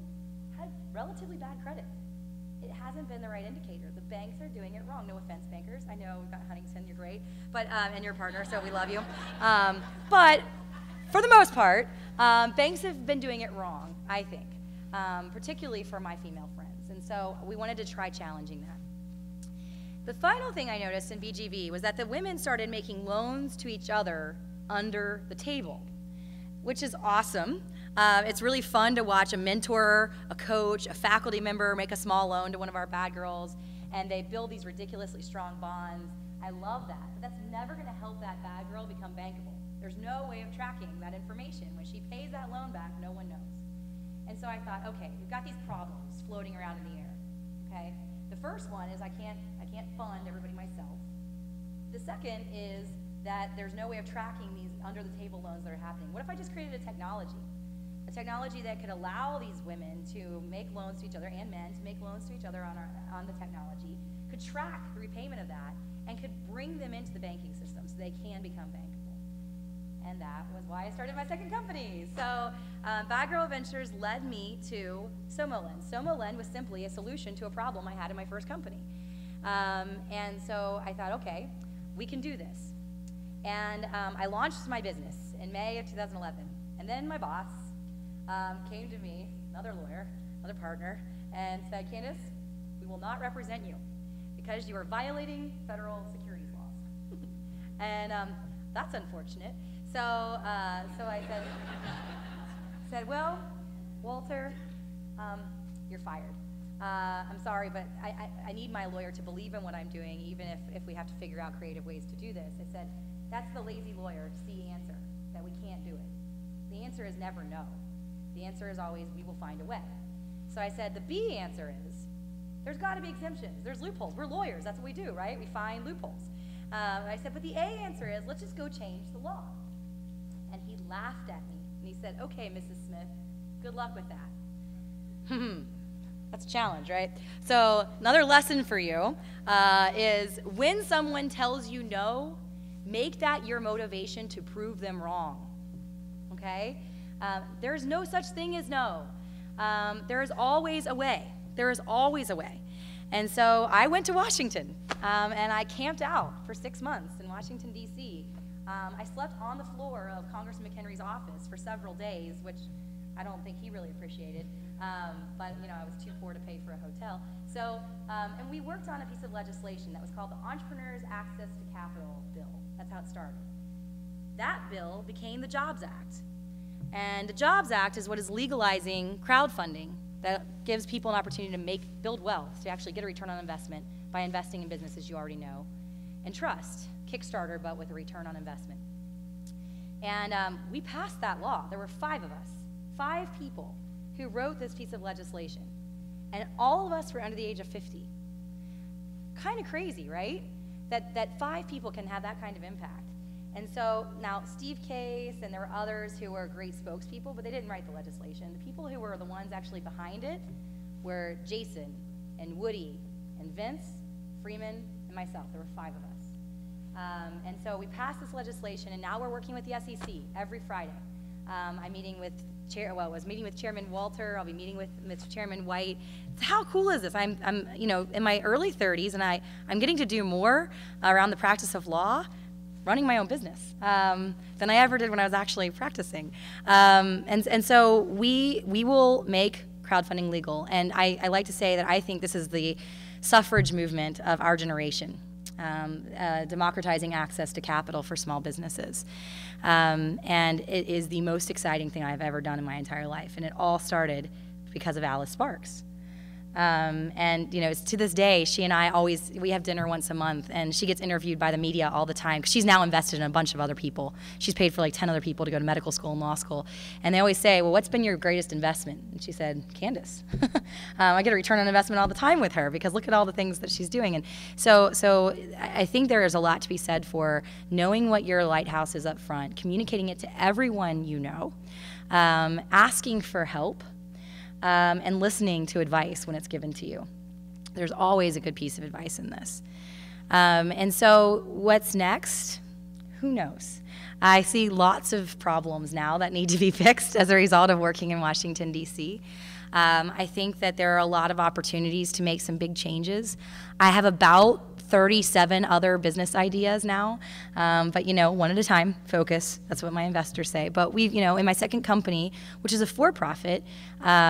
had relatively bad credit. It hasn't been the right indicator. The banks are doing it wrong. No offense, bankers. I know we've got Huntington, you're great, but and your partner, so we love you. But for the most part, banks have been doing it wrong, I think, particularly for my female friends. And so we wanted to try challenging that. The final thing I noticed in BGV was that the women started making loans to each other under the table, which is awesome. It's really fun to watch a mentor, a coach, a faculty member make a small loan to one of our bad girls, and they build these ridiculously strong bonds. I love that, but that's never going to help that bad girl become bankable. There's no way of tracking that information. When she pays that loan back, no one knows. And so I thought, okay, we've got these problems floating around in the air, okay? The first one is I can't fund everybody myself. The second is that there's no way of tracking these under-the-table loans that are happening. What if I just created a technology that could allow these women to make loans to each other, and men to make loans to each other on the technology, could track the repayment of that, and could bring them into the banking system so they can become bankable. And that was why I started my second company. So Bad Girl Ventures led me to SomoLend. SomoLend was simply a solution to a problem I had in my first company. And so I thought, okay, we can do this. And I launched my business in May of 2011. And then my boss came to me, another lawyer, another partner, and said, Candace, we will not represent you because you are violating federal securities laws. And that's unfortunate. So I said, well, Walter, you're fired. I'm sorry, but I need my lawyer to believe in what I'm doing, even if we have to figure out creative ways to do this. I said, that's the lazy lawyer C answer, that we can't do it. The answer is never no. The answer is always, we will find a way. So I said, the B answer is, there's got to be exemptions. There's loopholes. We're lawyers. That's what we do, right? We find loopholes. I said, but the A answer is, let's just go change the law. And he laughed at me, and he said, okay, Mrs. Smith, good luck with that. That's a challenge, right? So another lesson for you is when someone tells you no, make that your motivation to prove them wrong, okay? There's no such thing as no. There is always a way. There is always a way. And so I went to Washington, and I camped out for 6 months in Washington, D.C. I slept on the floor of Congressman McHenry's office for several days, which I don't think he really appreciated, but I was too poor to pay for a hotel. So, and we worked on a piece of legislation that was called the Entrepreneurs Access to Capital Bill. That's how it started. That bill became the Jobs Act. And the Jobs Act is what is legalizing crowdfunding that gives people an opportunity to build wealth, to actually get a return on investment by investing in businesses you already know, and trust, Kickstarter, but with a return on investment. And we passed that law. There were 5 of us, 5 people who wrote this piece of legislation. And all of us were under the age of 50. Kind of crazy, right? That 5 people can have that kind of impact. And so now Steve Case, and there were others who were great spokespeople, but they didn't write the legislation. The people who were the ones actually behind it were Jason and Woody and Vince, Freeman, and myself. There were 5 of us. And so we passed this legislation, and now we're working with the SEC every Friday. I'm meeting with meeting with Chairman Walter. I'll be meeting with Chairman White. How cool is this? I'm in my early 30s, and I'm getting to do more around the practice of law, running my own business, than I ever did when I was actually practicing. And so we will make crowdfunding legal. And I like to say that I think this is the suffrage movement of our generation. Democratizing access to capital for small businesses. And it is the most exciting thing I've ever done in my entire life. And it all started because of Alice Sparks. And it's to this day, she and I we have dinner once a month, and she gets interviewed by the media all the time, because she's now invested in a bunch of other people. She's paid for like 10 other people to go to medical school and law school. And they always say, well, what's been your greatest investment? And she said, Candace. I get a return on investment all the time with her, because look at all the things that she's doing. And so I think there is a lot to be said for knowing what your lighthouse is up front, communicating it to everyone you know, asking for help, and listening to advice when it's given to you. There's always a good piece of advice in this. And so what's next? Who knows? I see lots of problems now that need to be fixed as a result of working in Washington, D.C. I think that there are a lot of opportunities to make some big changes. I have about 37 other business ideas now, but one at a time, focus. That's what my investors say. But we've, in my second company, which is a for-profit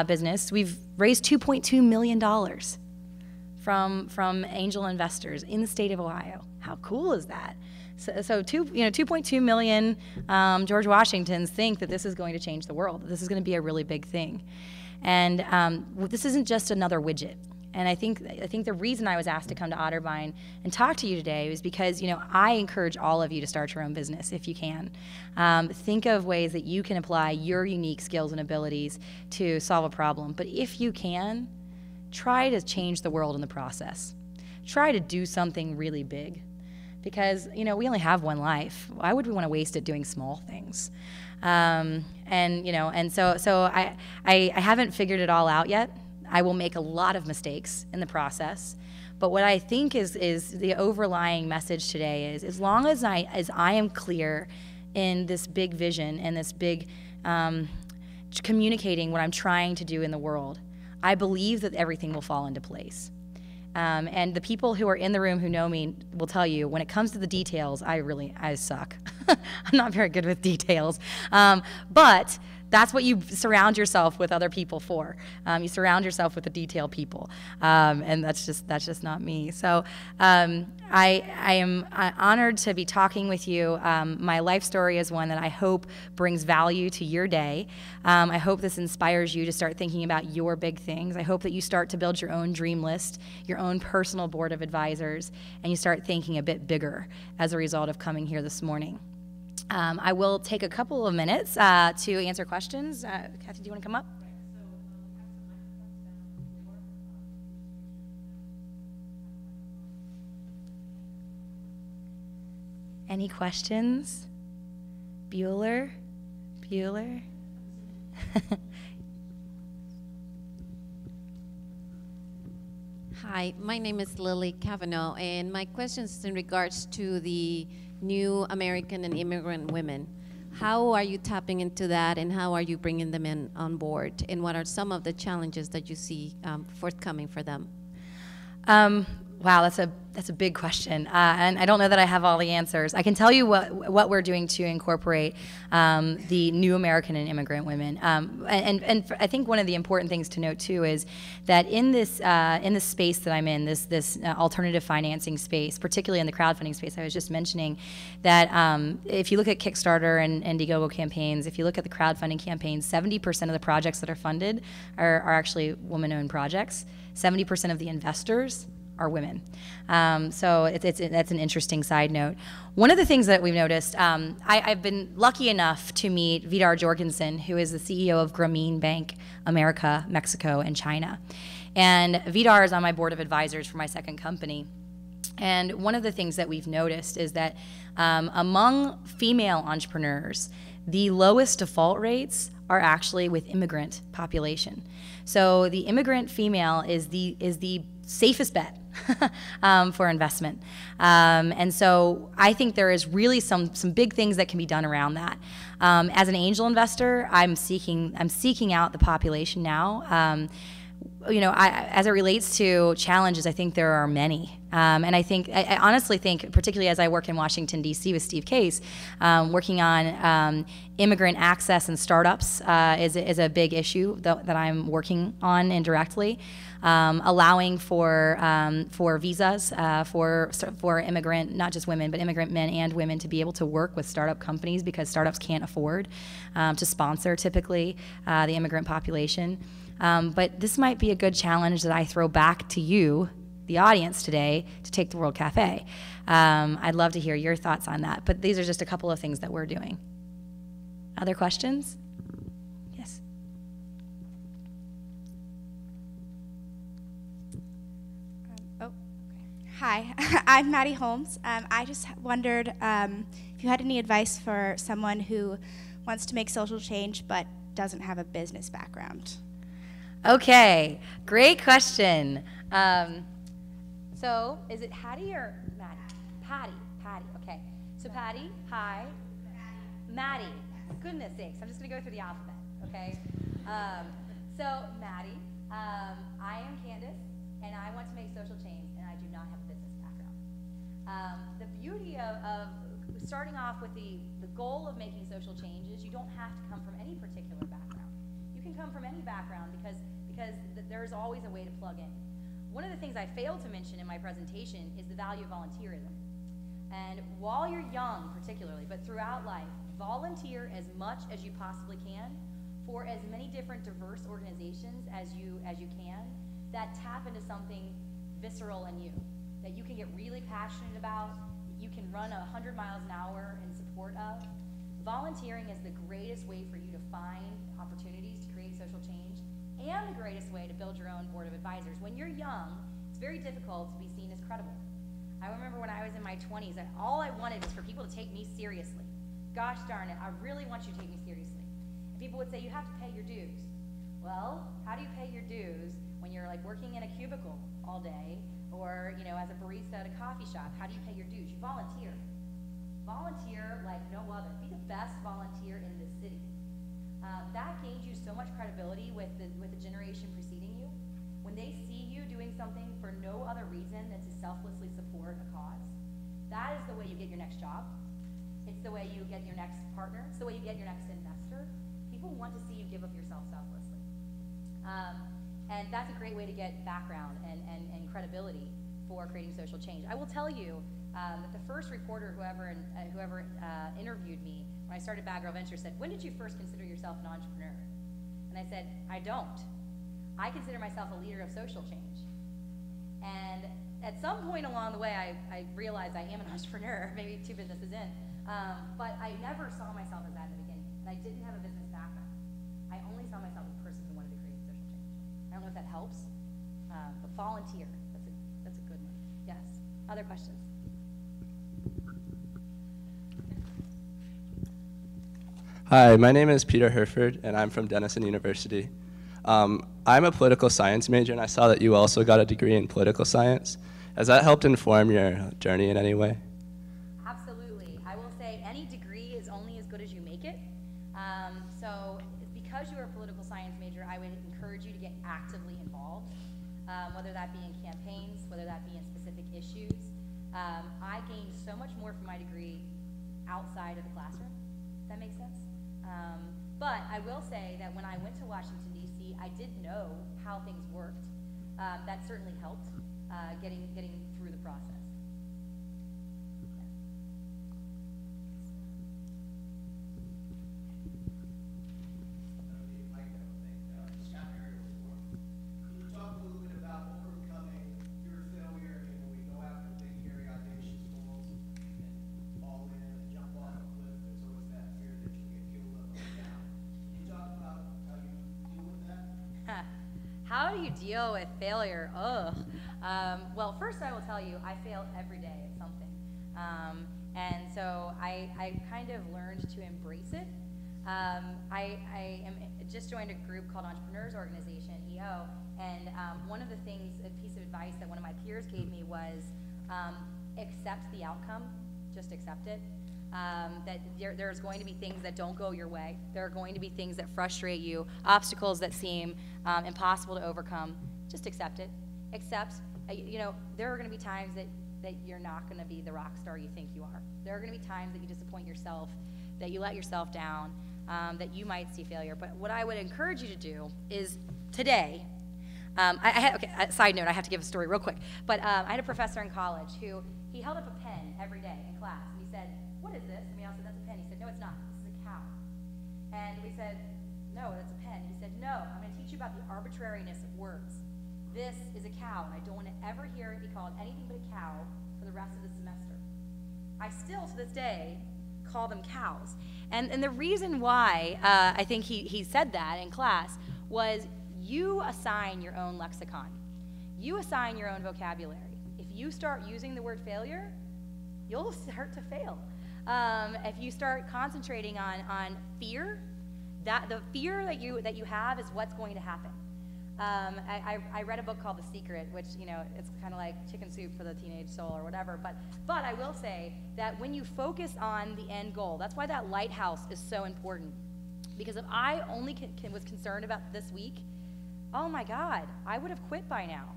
business, we've raised $2.2 million from angel investors in the state of Ohio. How cool is that? So 2.2 million George Washingtons think that this is going to change the world. That this is going to be a really big thing, and this isn't just another widget. And I think the reason I was asked to come to Otterbein and talk to you today was because, I encourage all of you to start your own business if you can. Think of ways that you can apply your unique skills and abilities to solve a problem. But if you can, try to change the world in the process. Try to do something really big. Because, we only have one life. Why would we want to waste it doing small things? And so I haven't figured it all out yet. I will make a lot of mistakes in the process. But what I think is the overlying message today is, as long as I am clear in this big vision and this big communicating what I'm trying to do in the world, I believe that everything will fall into place. And the people who are in the room who know me will tell you, when it comes to the details, I suck. I'm not very good with details. But that's what you surround yourself with other people for. You surround yourself with the detailed people, and that's just not me. So I am honored to be talking with you. My life story is one that I hope brings value to your day. I hope this inspires you to start thinking about your big things. I hope that you start to build your own dream list, your own personal board of advisors, and you start thinking a bit bigger as a result of coming here this morning. I will take a couple of minutes to answer questions. Kathy, do you want to come up? Any questions? Bueller? Hi, my name is Lily Cavanaugh, and my question is in regards to the new American and immigrant women. How are you tapping into that, and how are you bringing them in on board, and what are some of the challenges that you see forthcoming for them? Wow, that's a big question, and I don't know that I have all the answers. I can tell you what we're doing to incorporate the new American and immigrant women, and I think one of the important things to note too is that in this space that I'm in, this alternative financing space, particularly in the crowdfunding space, I was just mentioning that if you look at Kickstarter and Indiegogo campaigns, if you look at the crowdfunding campaigns, 70% of the projects that are funded are actually woman-owned projects. 70% of the investors are women. So that's an interesting side note. One of the things that we've noticed, I've been lucky enough to meet Vidar Jorgensen, who is the CEO of Grameen Bank, America, Mexico, and China. And Vidar is on my board of advisors for my second company. And one of the things that we've noticed is that among female entrepreneurs, the lowest default rates are actually with immigrant population. So the immigrant female is the safest bet for investment. And so I think there is really some big things that can be done around that. As an angel investor, I'm seeking out the population now. As it relates to challenges, I think there are many. And I honestly think, particularly as I work in Washington, D.C. with Steve Case, working on immigrant access and startups is a big issue that I'm working on indirectly. Allowing for visas for immigrant, not just women, but immigrant men and women to be able to work with startup companies because startups can't afford to sponsor typically the immigrant population. But this might be a good challenge that I throw back to you, the audience today, to take the World Cafe. I'd love to hear your thoughts on that, but these are just a couple of things that we're doing. Other questions? Yes. Hi, I'm Maddie Holmes. I just wondered if you had any advice for someone who wants to make social change but doesn't have a business background. Okay, great question. So is it Hattie or Maddie? Patty, okay. So Patty, hi. Maddie, goodness sakes, I'm just gonna go through the alphabet, okay? So Maddie, I am Candace, and I want to make social change, and I do not have a business background. The beauty of starting off with the goal of making social change is you don't have to come from any particular background. You can come from any background because there's always a way to plug in. One of the things I failed to mention in my presentation is the value of volunteerism. And while you're young particularly, but throughout life, volunteer as much as you possibly can for as many different diverse organizations as you can that tap into something visceral in you, that you can get really passionate about, that you can run 100 miles an hour in support of. Volunteering is the greatest way for you to find opportunities to create social change and the greatest way to build your own board of advisors. When you're young, it's very difficult to be seen as credible. I remember when I was in my 20s, and all I wanted was for people to take me seriously. Gosh darn it, I really want you to take me seriously. And people would say, you have to pay your dues. Well, how do you pay your dues when you're like working in a cubicle all day or, as a barista at a coffee shop? How do you pay your dues? You volunteer. Volunteer like no other. Be the best volunteer in this city. That gains you so much credibility with the generation preceding you. When they see you doing something for no other reason than to selflessly support a cause, that is the way you get your next job. It's the way you get your next partner. It's the way you get your next investor. People want to see you give of yourself selflessly. And that's a great way to get background and credibility for creating social change. I will tell you that the first reporter, whoever interviewed me when I started Bad Girl Ventures, said, when did you first consider yourself an entrepreneur? And I said, I don't. I consider myself a leader of social change. And at some point along the way, I realized I am an entrepreneur, maybe 2 businesses in, but I never saw myself as that in the beginning. And I didn't have a business background. I only saw myself as a person who wanted to create social change. I don't know if that helps, but volunteer, that's a good one. Yes, other questions? Hi, my name is Peter Herford, and I'm from Denison University. I'm a political science major, and I saw that you also got a degree in political science. Has that helped inform your journey in any way? Absolutely. I will say any degree is only as good as you make it. So because you are a political science major, I would encourage you to get actively involved. whether that be in campaigns, whether that be in specific issues. I gained so much more from my degree outside of the classroom, if that makes sense. But I will say that when I went to Washington, D.C., I didn't know how things worked. That certainly helped getting through the process. How do you deal with failure? Ugh. Well, first I will tell you, I fail every day at something. And so I kind of learned to embrace it. I am just joined a group called Entrepreneurs Organization, EO, and one of the things, a piece of advice that one of my peers gave me was accept the outcome, just accept it. That there's going to be things that don't go your way. There are going to be things that frustrate you, obstacles that seem impossible to overcome. Just accept it. Accept, there are going to be times that you're not going to be the rock star you think you are. There are going to be times that you disappoint yourself, that you let yourself down, that you might see failure. But what I would encourage you to do is today, side note, I have to give a story real quick. But I had a professor in college who, he held up a pen every day in class, and he said, "What is this?" And we all said, "That's a pen." He said, "No, it's not. This is a cow." And we said, "No, that's a pen." He said, "No, I'm going to teach you about the arbitrariness of words. This is a cow, and I don't want to ever hear it be called anything but a cow for the rest of the semester." I still, to this day, call them cows. And the reason why I think he said that in class was you assign your own lexicon. You assign your own vocabulary. If you start using the word failure, you'll start to fail. If you start concentrating on fear, the fear that you have is what's going to happen. I read a book called The Secret, which, it's kind of like chicken soup for the teenage soul or whatever, but I will say that when you focus on the end goal, that's why that lighthouse is so important. Because if I only was concerned about this week, oh my God, I would have quit by now.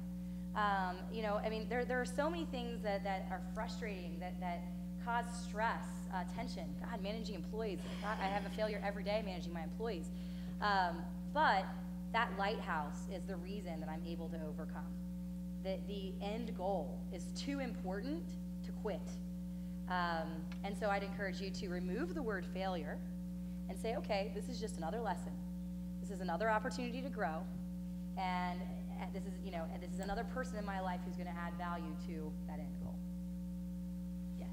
There are so many things that are frustrating, that cause stress, tension. God, managing employees. God, I have a failure every day managing my employees. But that lighthouse is the reason that I'm able to overcome. The end goal is too important to quit. And so I'd encourage you to remove the word failure and say, okay, this is just another lesson. This is another opportunity to grow. And this is another person in my life who's going to add value to that end goal. Yes.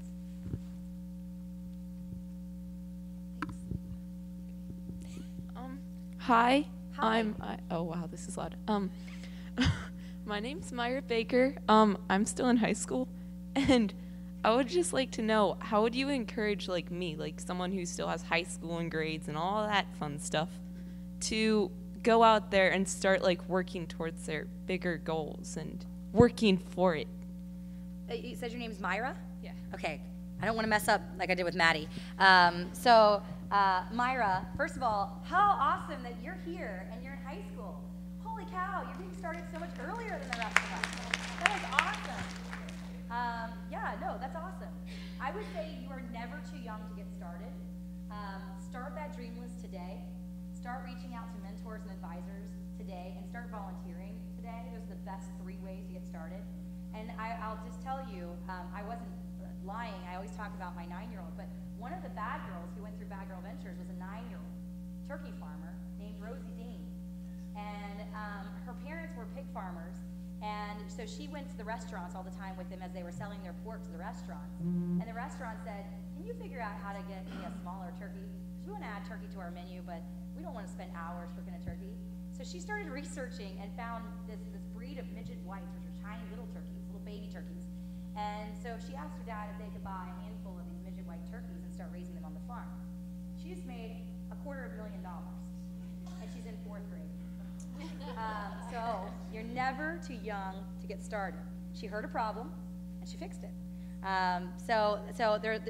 Hi. Hi. Oh wow, this is loud. My name's Myra Baker. I'm still in high school, and I would just like to know, how would you encourage me, someone who still has high school and grades and all that fun stuff, to go out there and start working towards their bigger goals and working for it? You said your name's Myra? Yeah. Okay. I don't want to mess up like I did with Maddie. Myra, first of all, how awesome that you're here and you're in high school. Holy cow, you're being started so much earlier than the rest of us. That is awesome. That's awesome. I would say you are never too young to get started. Start that dream list today. Start reaching out to mentors and advisors today, and start volunteering today. Those are the best 3 ways to get started. And I'll just tell you, I wasn't lying. I always talk about my 9-year-old, but one of the bad girls who went through Bad Girl Ventures was a 9-year-old turkey farmer named Rosie Dean. And her parents were pig farmers, and so she went to the restaurants all the time with them as they were selling their pork to the restaurants. And the restaurant said, "Can you figure out how to get me a smaller turkey? Because we want to add turkey to our menu, but we don't want to spend hours cooking a turkey." So she started researching and found this breed of midget whites, which are tiny little turkeys, little baby turkeys. And so she asked her dad if they could buy a handful of these midget white turkeys and start raising them on the farm. She just made $250,000, and she's in 4th grade. So you're never too young to get started. She heard a problem, and she fixed it.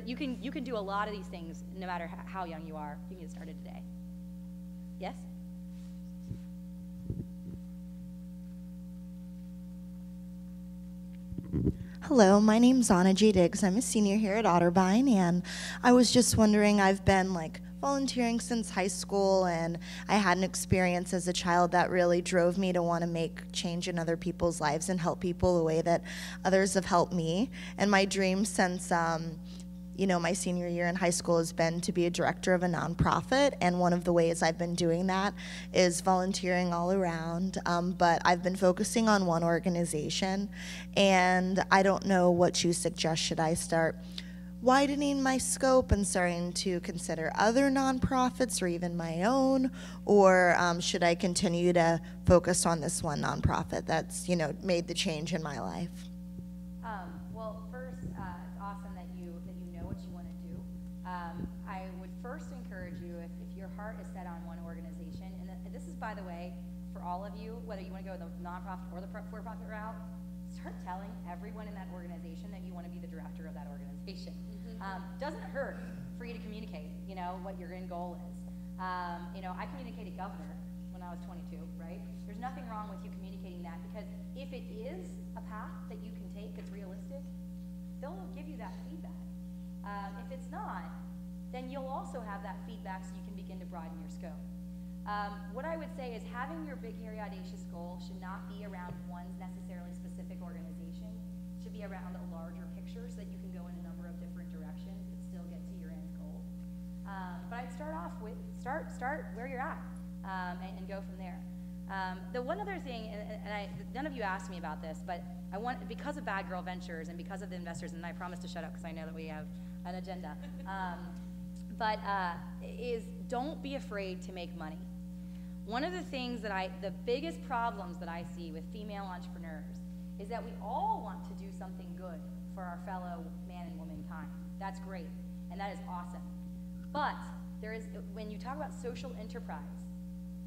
You can do a lot of these things no matter how young you are. You can get started today. Yes? Hello, my name's Anna J. Diggs. I'm a senior here at Otterbein, and I was just wondering, I've been volunteering since high school, and I had an experience as a child that really drove me to want to make change in other people's lives and help people the way that others have helped me. And my dream since my senior year in high school has been to be a director of a nonprofit, and one of the ways I've been doing that is volunteering all around, but I've been focusing on one organization, and I don't know what you suggest. Should I start widening my scope and starting to consider other nonprofits or even my own, or should I continue to focus on this one nonprofit that's made the change in my life? Well, first, it's awesome that you know what you want to do. I would first encourage you, if your heart is set on one organization, and this is, by the way, for all of you, whether you want to go the nonprofit or the for-profit route, start telling everyone in that organization that you want to be the director of that organization. Doesn't hurt for you to communicate, what your end goal is. I communicated governor when I was 22, right? There's nothing wrong with you communicating that, because if it is a path that you can take that's realistic, they'll give you that feedback. If it's not, then you'll also have that feedback so you can begin to broaden your scope. What I would say is having your big, hairy, audacious goal should not be around one necessarily specific organization. It should be around a larger picture so that you can go in a number of different directions but still get to your end goal. But I'd start off with, start where you're at and go from there. The one other thing, and none of you asked me about this, but I want, because of Bad Girl Ventures and because of the investors, and I promise to shut up because I know that we have an agenda, is don't be afraid to make money. One of the things the biggest problems that I see with female entrepreneurs is that we all want to do something good for our fellow man and womankind. That's great, and that is awesome. But when you talk about social enterprise,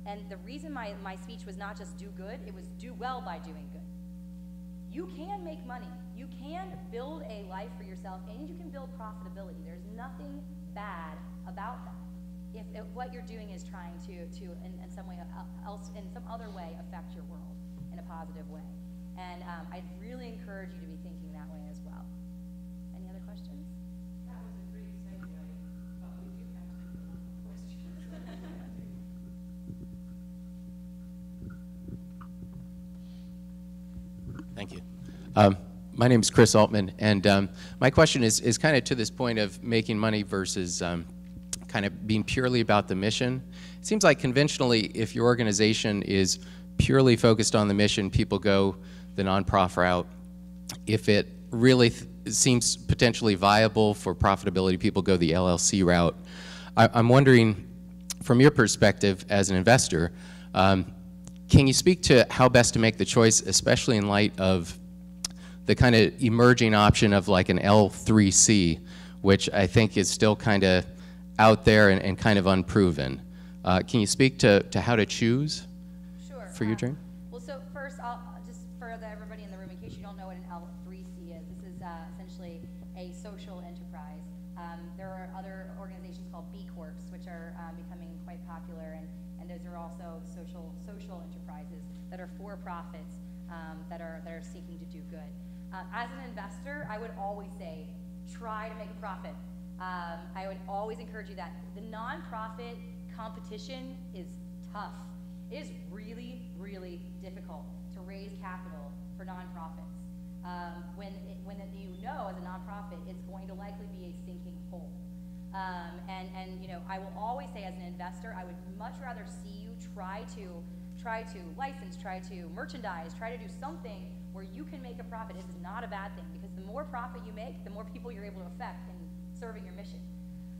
and the reason my speech was not just do good, it was do well by doing good. You can make money, you can build a life for yourself, and you can build profitability. There's nothing bad about that. If what you're doing is trying to in some way else, in some other way, affect your world in a positive way. And I'd really encourage you to be thinking that way as well. Any other questions? That was a great segue, but we do have to do questions. Thank you. My name is Chris Altman, and my question is kind of to this point of making money versus kind of being purely about the mission. It seems like conventionally, if your organization is purely focused on the mission, people go the nonprofit route. If it really seems potentially viable for profitability, people go the LLC route. I'm wondering, from your perspective as an investor, can you speak to how best to make the choice, especially in light of the kind of emerging option of like an L3C, which I think is still kind of out there and kind of unproven. Can you speak to how to choose for your dream? Well, so first, I'll just for everybody in the room, in case you don't know what an L3C is, this is essentially a social enterprise. There are other organizations called B Corps, which are becoming quite popular, and those are also social enterprises that are for-profits that are seeking to do good. As an investor, I would always say, try to make a profit. I would always encourage you that. The nonprofit competition is tough. It is really, really difficult to raise capital for nonprofits. When you know as a nonprofit, it's going to likely be a sinking hole. I will always say as an investor, I would much rather see you try to license, try to merchandise, try to do something where you can make a profit. This is not a bad thing, because the more profit you make, the more people you're able to affect in serving your mission.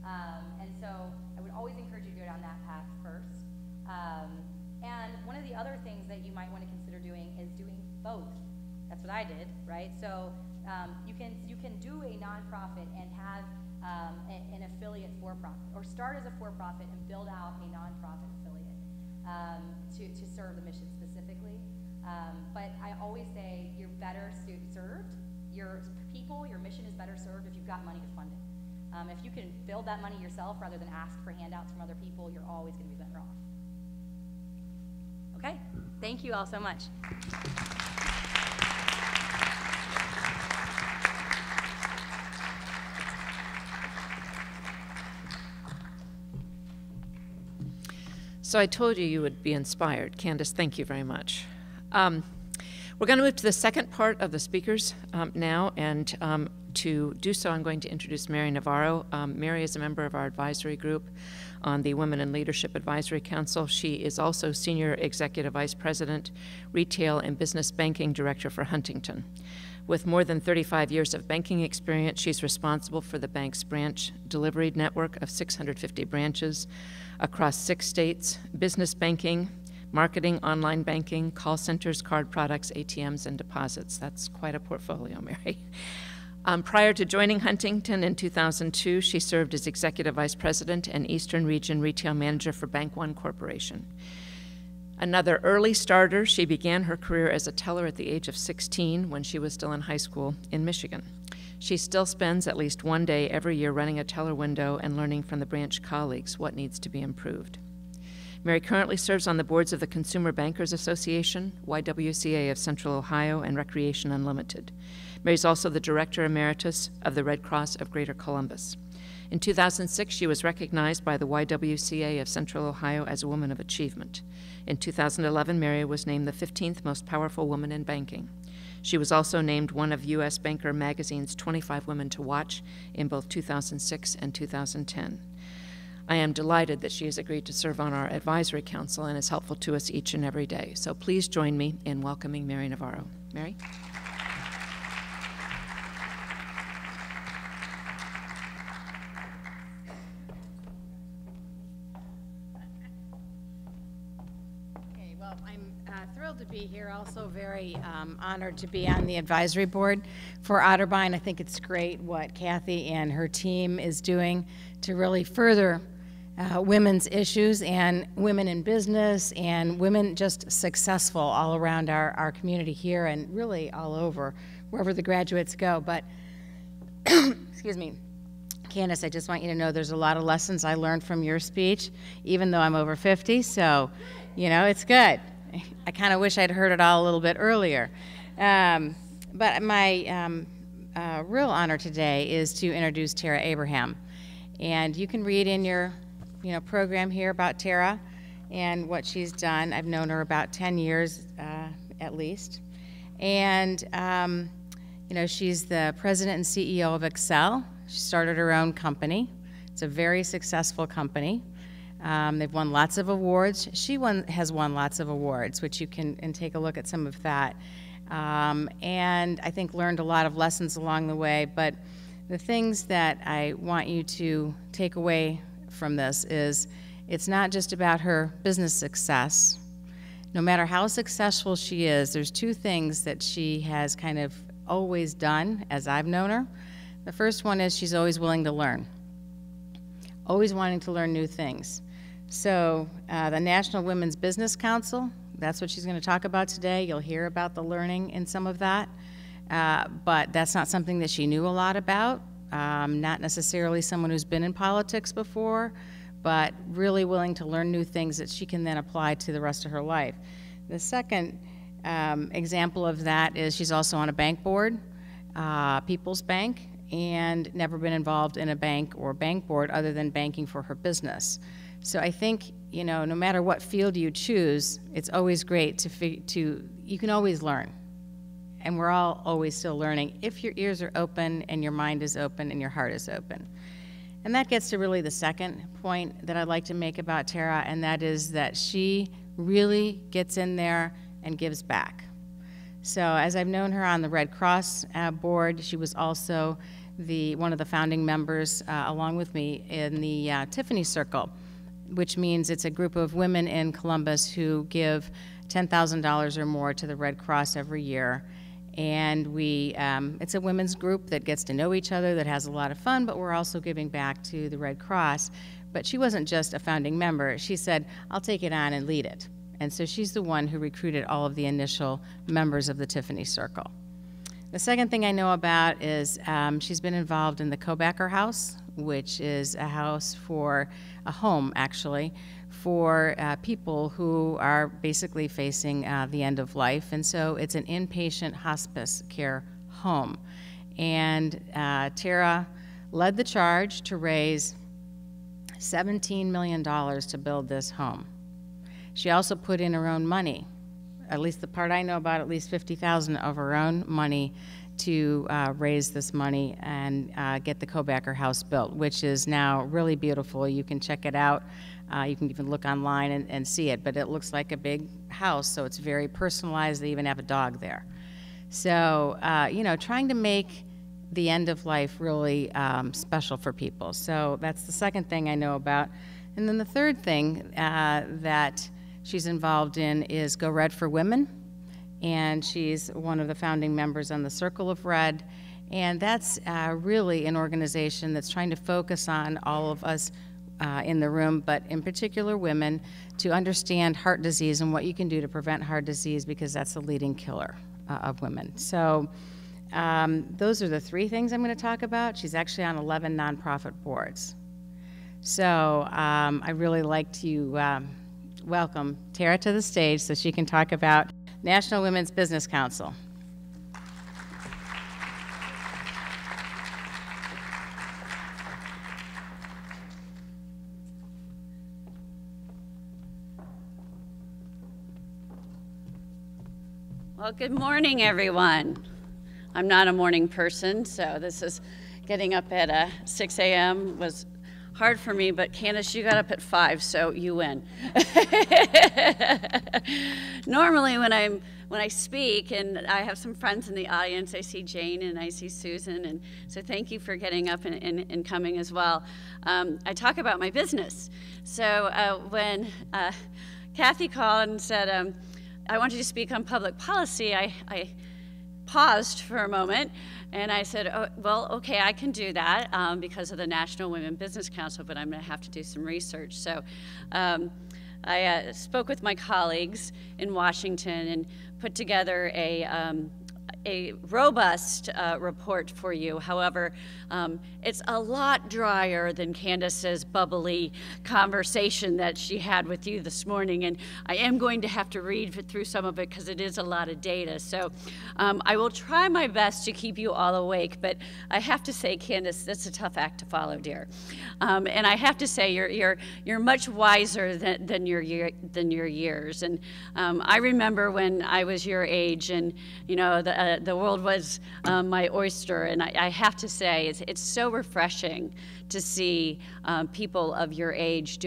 And so I would always encourage you to go down that path first. And one of the other things that you might want to consider doing is doing both. That's what I did, right? So you can do a nonprofit and have an affiliate for-profit, or start as a for-profit and build out a nonprofit affiliate to serve the mission specifically. But I always say you're better served, your people, your mission is better served if you've got money to fund it. If you can build that money yourself rather than ask for handouts from other people, you're always going to be better off. Okay? Thank you all so much. So I told you would be inspired. Candace, thank you very much. We're going to move to the second part of the speakers now, and to do so, I'm going to introduce Mary Navarro. Mary is a member of our advisory group on the Women in Leadership Advisory Council. She is also Senior Executive Vice President, Retail and Business Banking Director for Huntington. With more than 35 years of banking experience, she's responsible for the bank's branch delivery network of 650 branches across 6 states, business banking, marketing, online banking, call centers, card products, ATMs, and deposits. That's quite a portfolio, Mary. Prior to joining Huntington in 2002, she served as Executive Vice President and Eastern Region Retail Manager for Bank One Corporation. Another early starter, she began her career as a teller at the age of 16 when she was still in high school in Michigan. She still spends at least one day every year running a teller window and learning from the branch colleagues what needs to be improved. Mary currently serves on the boards of the Consumer Bankers Association, YWCA of Central Ohio, and Recreation Unlimited. Mary's also the Director Emeritus of the Red Cross of Greater Columbus. In 2006, she was recognized by the YWCA of Central Ohio as a Woman of Achievement. In 2011, Mary was named the 15th most powerful woman in banking. She was also named one of U.S. Banker magazine's 25 Women to Watch in both 2006 and 2010. I am delighted that she has agreed to serve on our advisory council and is helpful to us each and every day. So please join me in welcoming Mary Navarro. Mary? Okay, well, I'm thrilled to be here. Also very honored to be on the advisory board for Otterbein. I think it's great what Kathy and her team is doing to really further women's issues and women in business and women just successful all around our community here and really all over, wherever the graduates go. But, excuse me, Candace, I just want you to know there's a lot of lessons I learned from your speech, even though I'm over 50, so, you know, it's good. I kind of wish I'd heard it all a little bit earlier. But my real honor today is to introduce Tara Abraham. And you can read in your program here about Tara and what she's done. I've known her about 10 years at least. And, she's the president and CEO of Excel. She started her own company. It's a very successful company. They've won lots of awards. She has won lots of awards, which you can take a look at some of that. And I think learned a lot of lessons along the way. But the things that I want you to take away from this is it's not just about her business success. No matter how successful she is, there's 2 things that she has kind of always done as I've known her. The first one is she's always willing to learn, always wanting to learn new things. So the National Women's Business Council, that's what she's going to talk about today. You'll hear about the learning in some of that. But that's not something that she knew a lot about. Not necessarily someone who's been in politics before, but really willing to learn new things that she can then apply to the rest of her life. The second example of that is she's also on a bank board, People's Bank, and never been involved in a bank or bank board other than banking for her business. So I think, no matter what field you choose, it's always great you can always learn. And we're all always still learning if your ears are open and your mind is open and your heart is open. And that gets to really the second point that I'd like to make about Tara, and that is that she really gets in there and gives back. So as I've known her on the Red Cross board, she was also one of the founding members, along with me, in the Tiffany Circle, which means it's a group of women in Columbus who give $10,000 or more to the Red Cross every year. And it's a women's group that gets to know each other, that has a lot of fun, but we're also giving back to the Red Cross. But she wasn't just a founding member. She said, I'll take it on and lead it. And so she's the one who recruited all of the initial members of the Tiffany Circle. The second thing I know about is she's been involved in the Kobacker House, which is a home actually, for people who are basically facing the end of life. And so it's an inpatient hospice care home. And Tara led the charge to raise $17 million to build this home. She also put in her own money, at least the part I know about, at least $50,000 of her own money to raise this money and get the Kobacker house built, which is now really beautiful. You can check it out. You can even look online and see it, but it looks like a big house, so it's very personalized. They even have a dog there. So, you know, trying to make the end of life really special for people. So that's the second thing I know about. And then the third thing that she's involved in is Go Red for Women, and she's one of the founding members on the Circle of Red, and that's really an organization that's trying to focus on all of us in the room, but in particular women, to understand heart disease and what you can do to prevent heart disease, because that's the leading killer of women. So those are the three things I'm going to talk about. She's actually on 11 nonprofit boards. So I really like to welcome Tara to the stage so she can talk about National Women's Business Council. Well, good morning, everyone. I'm not a morning person, so this is getting up at 6 a.m. was hard for me, but Candace, you got up at 5, so you win. Normally when I speak, and I have some friends in the audience, I see Jane and I see Susan, and so thank you for getting up and coming as well. I talk about my business. So when Kathy called and said, I want you to speak on public policy, I paused for a moment, and I said, oh, well, okay, I can do that because of the National Women Business Council, but I'm going to have to do some research. So I spoke with my colleagues in Washington and put together a robust report for you. However, it's a lot drier than Candace's bubbly conversation that she had with you this morning, and I am going to have to read through some of it because it is a lot of data. So I will try my best to keep you all awake, but I have to say, Candace, that's a tough act to follow, dear. And I have to say, you're much wiser than your years. And I remember when I was your age, and you know the world was my oyster, and I have to say it's so refreshing to see people of your age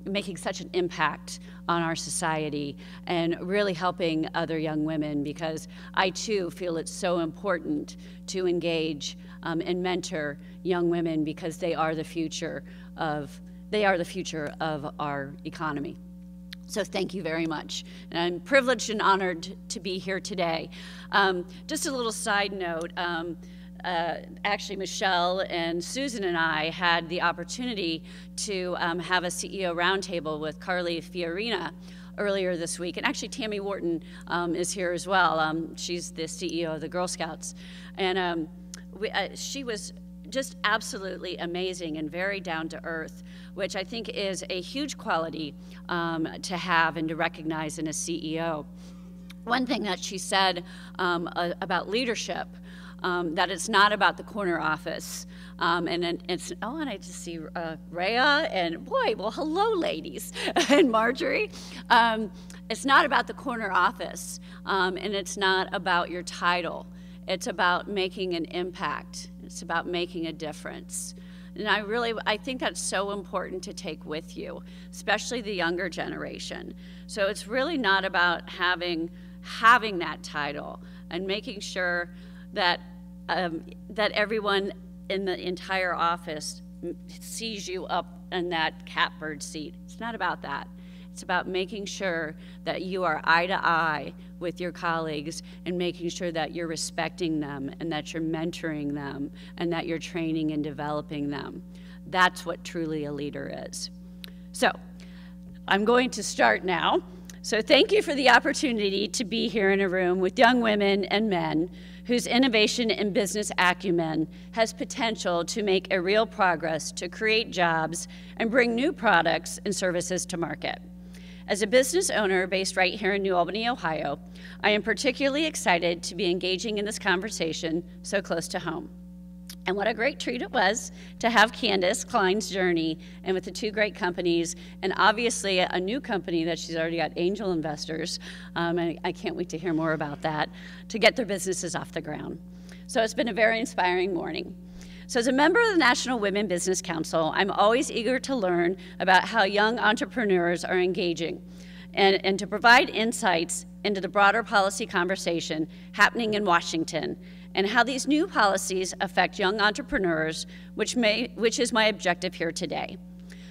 making such an impact on our society and really helping other young women, because I too feel it's so important to engage and mentor young women, because they are the future of our economy. So thank you very much. And I'm privileged and honored to be here today. Just a little side note, actually Michelle and Susan and I had the opportunity to have a CEO roundtable with Carly Fiorina earlier this week. And actually Tammy Wharton is here as well. She's the CEO of the Girl Scouts. And she was just absolutely amazing and very down to earth, which I think is a huge quality to have and to recognize in a CEO. One thing that she said about leadership, that it's not about the corner office. And I just see Rhea, and boy, well, hello, ladies, and Marjorie. It's not about the corner office, and it's not about your title. It's about making an impact. It's about making a difference. And I think that's so important to take with you, especially the younger generation. So it's really not about having that title and making sure that everyone in the entire office sees you up in that catbird seat. It's not about that. It's about making sure that you are eye to eye with your colleagues and making sure that you're respecting them and that you're mentoring them and that you're training and developing them. That's what truly a leader is. So I'm going to start now. So thank you for the opportunity to be here in a room with young women and men whose innovation and business acumen has potential to make a real progress to create jobs and bring new products and services to market. As a business owner based right here in New Albany, Ohio, I am particularly excited to be engaging in this conversation so close to home. And what a great treat it was to have Candace Klein's journey, and with the two great companies, and obviously a new company that she's already got angel investors, and I can't wait to hear more about that, to get their businesses off the ground. So it's been a very inspiring morning. So as a member of the National Women Business Council, I'm always eager to learn about how young entrepreneurs are engaging and to provide insights into the broader policy conversation happening in Washington and how these new policies affect young entrepreneurs, which is my objective here today.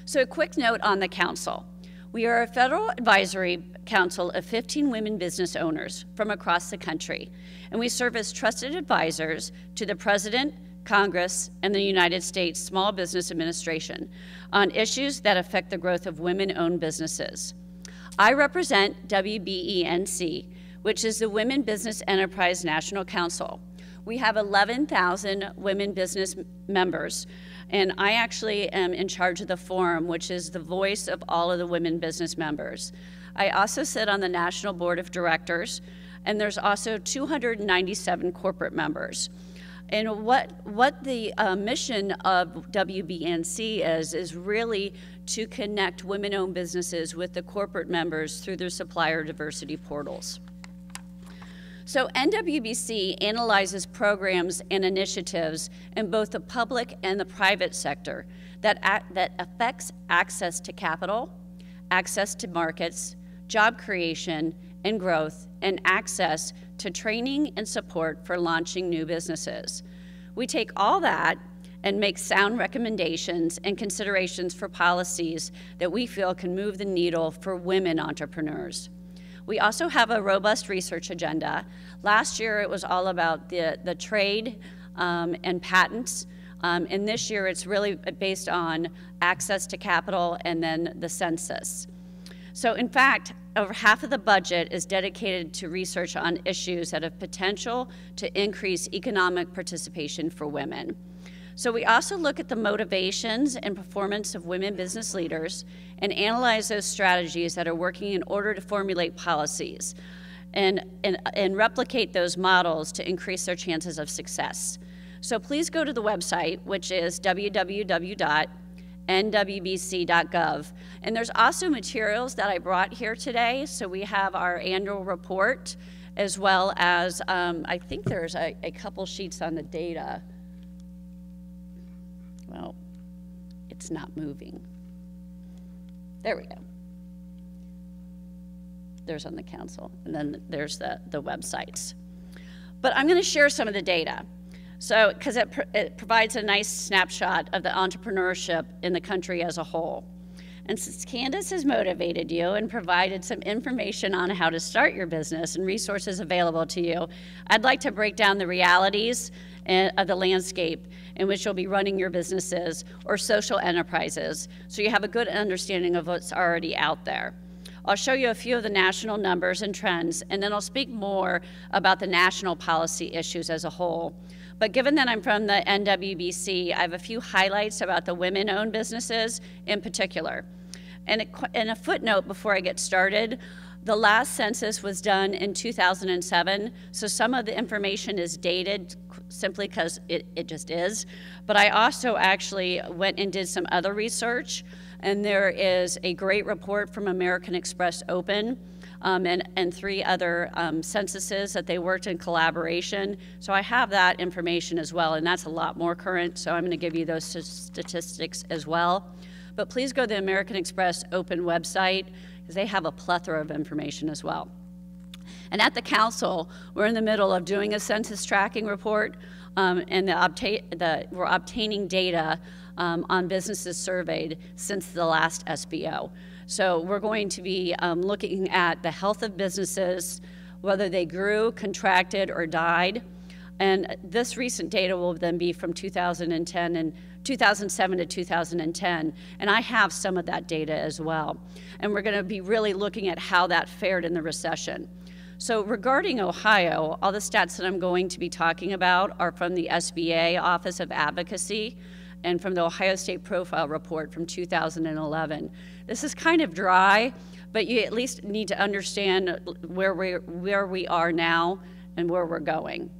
So a quick note on the council. We are a federal advisory council of 15 women business owners from across the country, and we serve as trusted advisors to the President, Congress, and the United States Small Business Administration on issues that affect the growth of women-owned businesses. I represent WBENC, which is the Women Business Enterprise National Council. We have 11,000 women business members, and I actually am in charge of the forum, which is the voice of all of the women business members. I also sit on the National Board of Directors, and there's also 297 corporate members. And what the mission of WBNC is really to connect women-owned businesses with the corporate members through their supplier diversity portals. So NWBC analyzes programs and initiatives in both the public and the private sector that affects access to capital, access to markets, job creation and growth, and access to training and support for launching new businesses. We take all that and make sound recommendations and considerations for policies that we feel can move the needle for women entrepreneurs. We also have a robust research agenda. Last year it was all about the trade and patents, and this year it's really based on access to capital and then the census. So in fact, over half of the budget is dedicated to research on issues that have potential to increase economic participation for women. So we also look at the motivations and performance of women business leaders and analyze those strategies that are working in order to formulate policies and replicate those models to increase their chances of success. So please go to the website, which is www.nwbc.gov. And there's also materials that I brought here today. So we have our annual report, as well as, I think there's a couple sheets on the data. Well, it's not moving. There we go. There's on the council, and then there's the websites. But I'm gonna share some of the data. So, because it provides a nice snapshot of the entrepreneurship in the country as a whole. And since Candace has motivated you and provided some information on how to start your business and resources available to you, I'd like to break down the realities of the landscape in which you'll be running your businesses or social enterprises, so you have a good understanding of what's already out there. I'll show you a few of the national numbers and trends, and then I'll speak more about the national policy issues as a whole. But given that I'm from the NWBC, I have a few highlights about the women-owned businesses in particular. And a footnote before I get started, the last census was done in 2007, so some of the information is dated simply because it just is. But I also actually went and did some other research, and there is a great report from American Express Open and 3 other censuses that they worked in collaboration. So I have that information as well, and that's a lot more current, so I'm gonna give you those statistics as well. But please go to the American Express Open website, because they have a plethora of information as well. And at the council, we're in the middle of doing a census tracking report, and we're obtaining data on businesses surveyed since the last SBO. So we're going to be looking at the health of businesses, whether they grew, contracted, or died. And this recent data will then be from 2010 and 2007 to 2010, and I have some of that data as well. And we're gonna be really looking at how that fared in the recession. So regarding Ohio, all the stats that I'm going to be talking about are from the SBA Office of Advocacy and from the Ohio State Profile Report from 2011. This is kind of dry, but you at least need to understand where we are now and where we're going.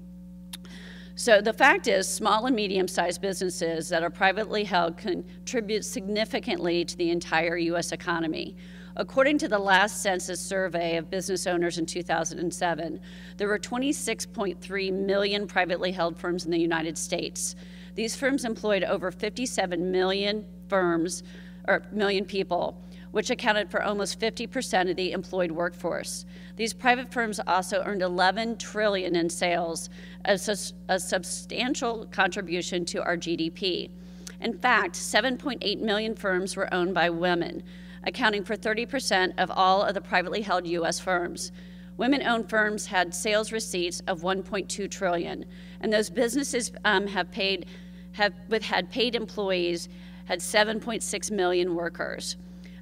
So the fact is, small and medium-sized businesses that are privately held contribute significantly to the entire U.S. economy. According to the last census survey of business owners in 2007, there were 26.3 million privately held firms in the United States. These firms employed over 57 million million people, which accounted for almost 50% of the employed workforce. These private firms also earned $11 trillion in sales, a substantial contribution to our GDP. In fact, 7.8 million firms were owned by women, accounting for 30% of all of the privately held U.S. firms. Women-owned firms had sales receipts of $1.2 trillion, and those businesses had paid employees, had 7.6 million workers.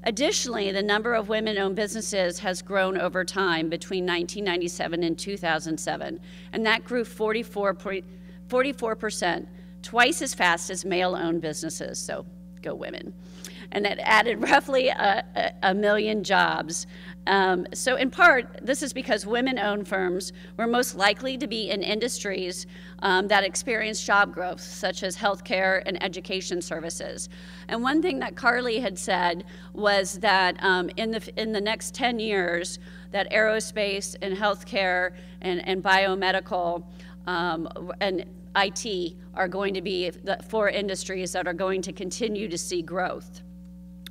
Additionally, the number of women-owned businesses has grown over time between 1997 and 2007, and that grew 44%, twice as fast as male-owned businesses, so go women. And that added roughly a million jobs. So in part, this is because women-owned firms were most likely to be in industries that experienced job growth, such as healthcare and education services. And one thing that Carly had said was that in the next 10 years, that aerospace and healthcare and biomedical and IT are going to be the 4 industries that are going to continue to see growth.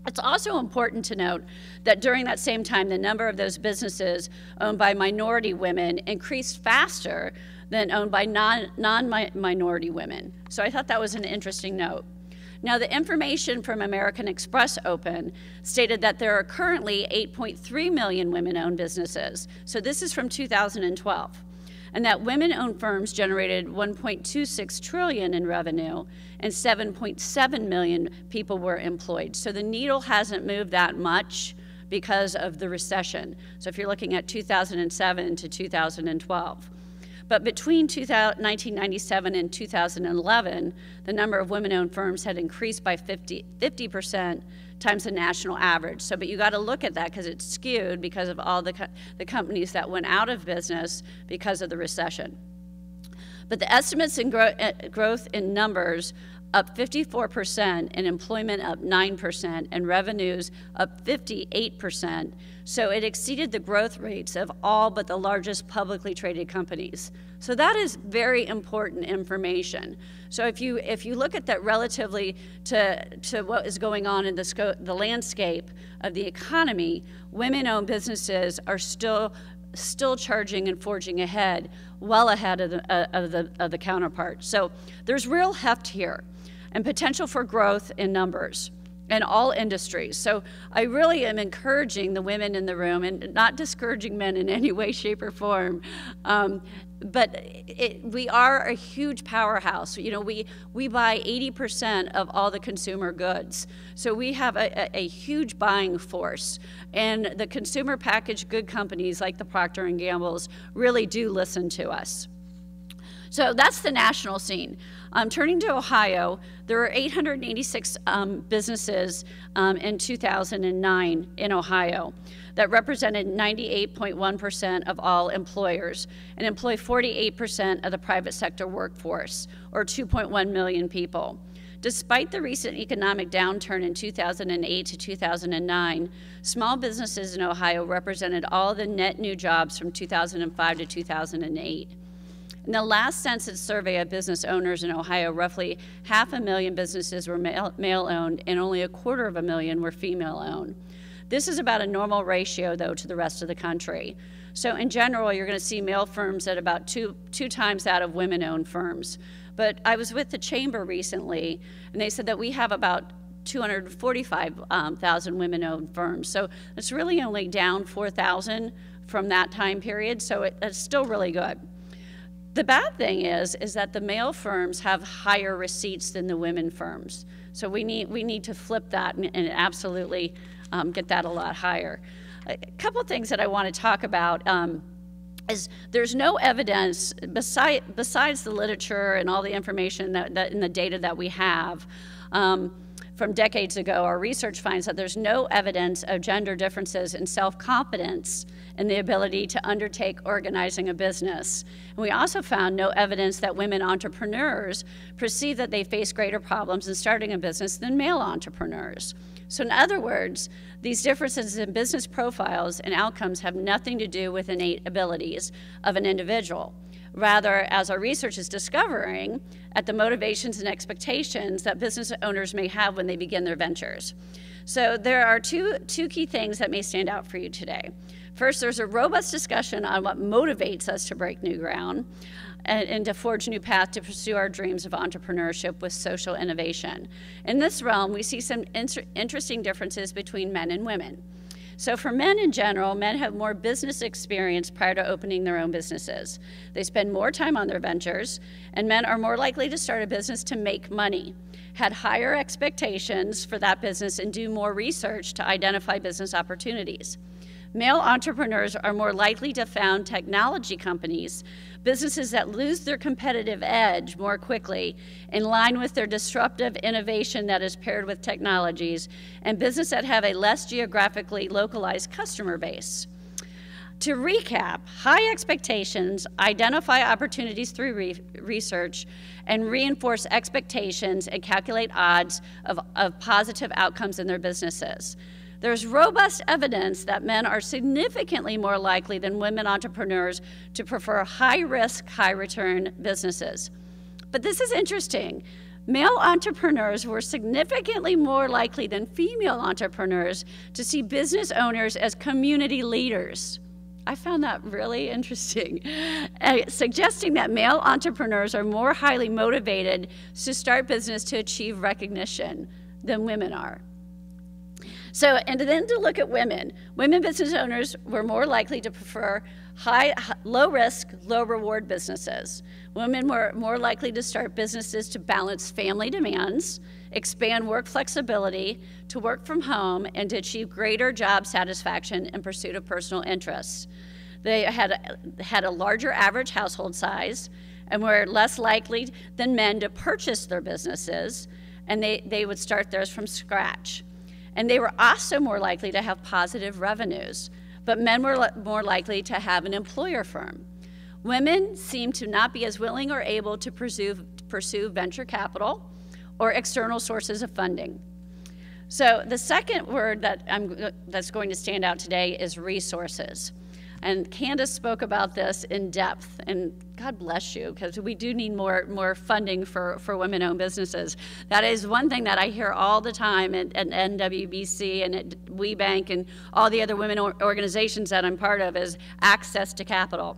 It's also important to note that during that same time, the number of those businesses owned by minority women increased faster than owned by non-minority women. So I thought that was an interesting note. Now, the information from American Express Open stated that there are currently 8.3 million women-owned businesses. So this is from 2012. And that women-owned firms generated $1.26 trillion in revenue, and 7.7 million people were employed. So the needle hasn't moved that much because of the recession. So if you're looking at 2007 to 2012. But between 1997 and 2011, the number of women-owned firms had increased by 50% times the national average. So, but you got to look at that because it's skewed because of all the companies that went out of business because of the recession. But the estimates in growth in numbers up 54%, and employment up 9%, and revenues up 58%. So it exceeded the growth rates of all but the largest publicly traded companies. So that is very important information. So if you look at that relatively to what is going on in the landscape of the economy, women-owned businesses are still charging and forging ahead, well ahead of the counterparts. So there's real heft here and potential for growth in numbers in all industries. So I really am encouraging the women in the room, and not discouraging men in any way, shape, or form, but we are a huge powerhouse. You know, we buy 80% of all the consumer goods. So we have a huge buying force. And the consumer packaged good companies like the Procter & Gamble's really do listen to us. So that's the national scene. Turning to Ohio, there were 886 businesses in 2009 in Ohio that represented 98.1% of all employers and employ 48% of the private sector workforce, or 2.1 million people. Despite the recent economic downturn in 2008 to 2009, small businesses in Ohio represented all the net new jobs from 2005 to 2008. In the last census survey of business owners in Ohio, roughly 500,000 businesses were male-owned and only 250,000 were female-owned. This is about a normal ratio, though, to the rest of the country. So in general, you're going to see male firms at about two times that of women-owned firms. But I was with the chamber recently, and they said that we have about 245,000 women-owned firms. So it's really only down 4,000 from that time period, so it's still really good. The bad thing is that the male firms have higher receipts than the women firms. So we need to flip that and absolutely get that a lot higher. A couple things that I want to talk about is there's no evidence besides the literature and all the information that in the data that we have from decades ago, our research finds that there's no evidence of gender differences in self-confidence and the ability to undertake organizing a business. And we also found no evidence that women entrepreneurs perceive that they face greater problems in starting a business than male entrepreneurs. So in other words, these differences in business profiles and outcomes have nothing to do with innate abilities of an individual. Rather, as our research is discovering, at the motivations and expectations that business owners may have when they begin their ventures. So there are two key things that may stand out for you today. First, there's a robust discussion on what motivates us to break new ground and to forge a new path to pursue our dreams of entrepreneurship with social innovation. In this realm, we see some interesting differences between men and women. So for men in general, men have more business experience prior to opening their own businesses. They spend more time on their ventures, and men are more likely to start a business to make money, had higher expectations for that business, and do more research to identify business opportunities. Male entrepreneurs are more likely to found technology companies, businesses that lose their competitive edge more quickly, in line with their disruptive innovation that is paired with technologies, and businesses that have a less geographically localized customer base. To recap, high expectations identify opportunities through research and reinforce expectations and calculate odds of positive outcomes in their businesses. There's robust evidence that men are significantly more likely than women entrepreneurs to prefer high-risk, high-return businesses. But this is interesting. Male entrepreneurs were significantly more likely than female entrepreneurs to see business owners as community leaders. I found that really interesting, suggesting that male entrepreneurs are more highly motivated to start business to achieve recognition than women are. So, and then to look at women. Women business owners were more likely to prefer low-risk, low-reward businesses. Women were more likely to start businesses to balance family demands, expand work flexibility, to work from home, and to achieve greater job satisfaction in pursuit of personal interests. They had a larger average household size and were less likely than men to purchase their businesses, and they would start theirs from scratch. And they were also more likely to have positive revenues, but men were more likely to have an employer firm. Women seem to not be as willing or able to pursue venture capital or external sources of funding. So the second word that's going to stand out today is resources. And Candace spoke about this in depth, and God bless you, because we do need more funding for women-owned businesses. That is one thing that I hear all the time at NWBC and at WeBank and all the other women organizations that I'm part of is access to capital.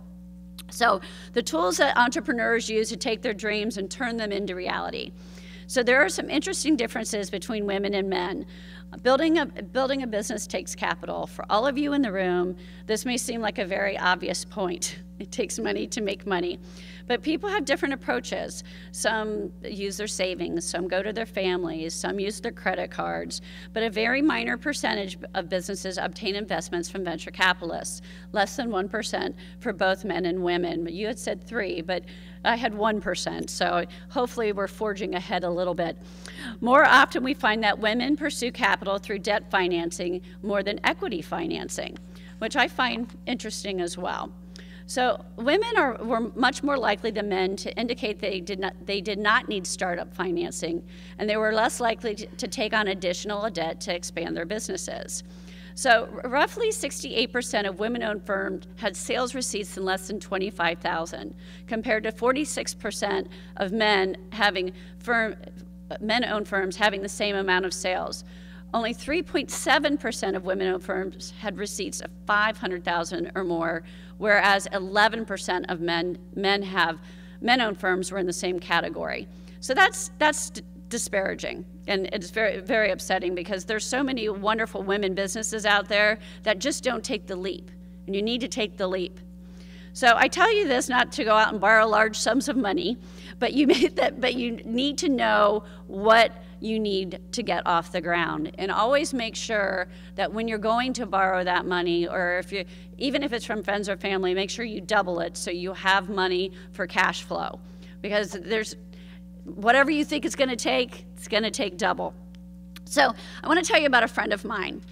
So the tools that entrepreneurs use to take their dreams and turn them into reality. So there are some interesting differences between women and men. Building a business takes capital. For all of you in the room, this may seem like a very obvious point. It takes money to make money. But people have different approaches. Some use their savings, some go to their families, some use their credit cards, but a very minor percentage of businesses obtain investments from venture capitalists, less than 1% for both men and women. You had said 3%, but I had 1%, so hopefully we're forging ahead a little bit. More often we find that women pursue capital through debt financing more than equity financing, which I find interesting as well. So women were much more likely than men to indicate they did not need startup financing, and they were less likely to take on additional debt to expand their businesses. So roughly 68% of women-owned firms had sales receipts in less than $25,000, compared to 46% of men-owned firms having the same amount of sales. Only 3.7% of women-owned firms had receipts of $500,000 or more, whereas 11% of men-owned firms were in the same category. So that's disparaging, and it's very, very upsetting because there's so many wonderful women businesses out there that just don't take the leap, and you need to take the leap. So I tell you this not to go out and borrow large sums of money, but you need to know what you need to get off the ground, and always make sure that when you're going to borrow that money, or even if it's from friends or family, make sure you double it so you have money for cash flow, because whatever you think it's going to take double. So I want to tell you about a friend of mine.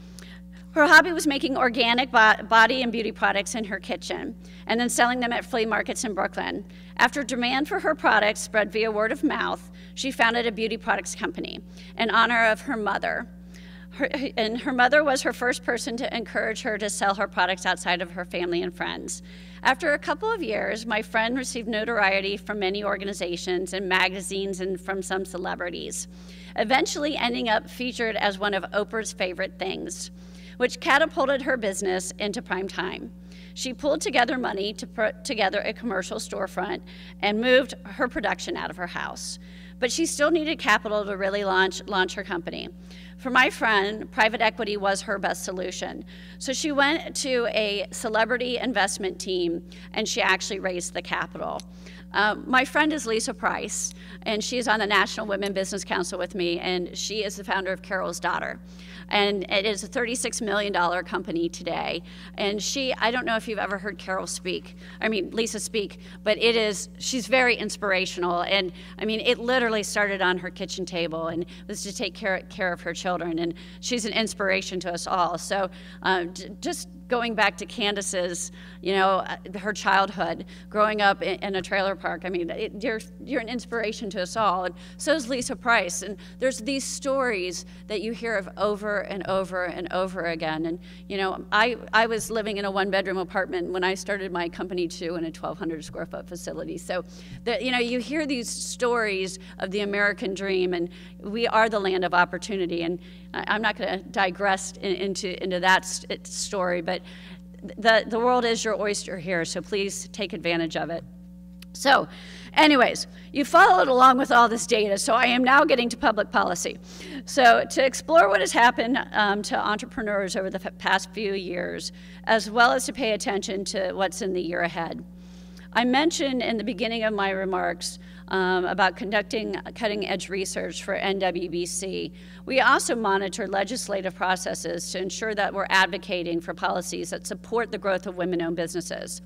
Her hobby was making organic body and beauty products in her kitchen and then selling them at flea markets in Brooklyn. After demand for her products spread via word of mouth, she founded a beauty products company in honor of her mother. Her mother was her first person to encourage her to sell her products outside of her family and friends. After a couple of years, my friend received notoriety from many organizations and magazines and from some celebrities, eventually ending up featured as one of Oprah's favorite things, which catapulted her business into prime time. She pulled together money to put together a commercial storefront and moved her production out of her house. But she still needed capital to really launch her company. For my friend, private equity was her best solution. So she went to a celebrity investment team and she actually raised the capital. My friend is Lisa Price, and she is on the National Women Business Council with me, and she is the founder of Carol's Daughter. And it is a $36 million company today. And I don't know if you've ever heard Lisa speak, but she's very inspirational. And I mean, it literally started on her kitchen table and was to take care of her children. And she's an inspiration to us all. So just going back to Candace's, her childhood, growing up in a trailer park. I mean, you're an inspiration to us all, and so is Lisa Price. And there's these stories that you hear of over and over and over again. And I was living in a one-bedroom apartment when I started my company too, in a 1,200 square foot facility. So you hear these stories of the American dream, and we are the land of opportunity. And I'm not going to digress into that story, but the world is your oyster here, so please take advantage of it. So anyways, you followed along with all this data, so I am now getting to public policy. So to explore what has happened to entrepreneurs over the past few years, as well as to pay attention to what's in the year ahead. I mentioned in the beginning of my remarks about conducting cutting-edge research for NWBC. We also monitor legislative processes to ensure that we're advocating for policies that support the growth of women-owned businesses.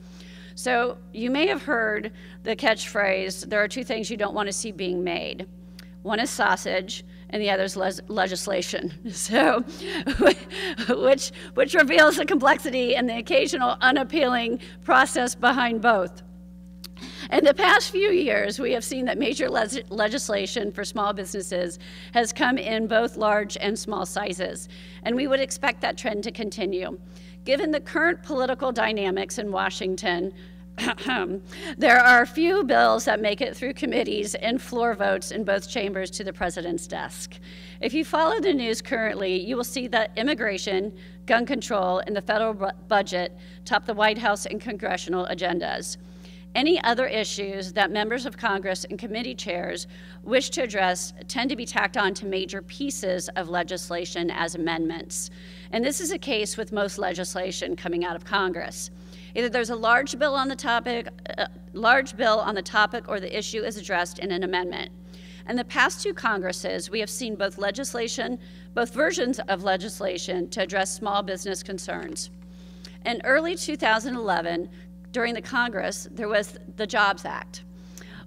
So you may have heard the catchphrase, there are two things you don't want to see being made. One is sausage, and the other is legislation. So, which reveals the complexity and the occasional unappealing process behind both. In the past few years, we have seen that major legislation for small businesses has come in both large and small sizes, and we would expect that trend to continue. Given the current political dynamics in Washington, there are a few bills that make it through committees and floor votes in both chambers to the president's desk. If you follow the news currently, you will see that immigration, gun control, and the federal budget top the White House and congressional agendas. Any other issues that members of Congress and committee chairs wish to address tend to be tacked on to major pieces of legislation as amendments. And this is a case with most legislation coming out of Congress. Either there's a large bill on the topic, or the issue is addressed in an amendment. In the past two Congresses, we have seen both versions of legislation to address small business concerns. In early 2011, during the Congress, there was the Jobs Act,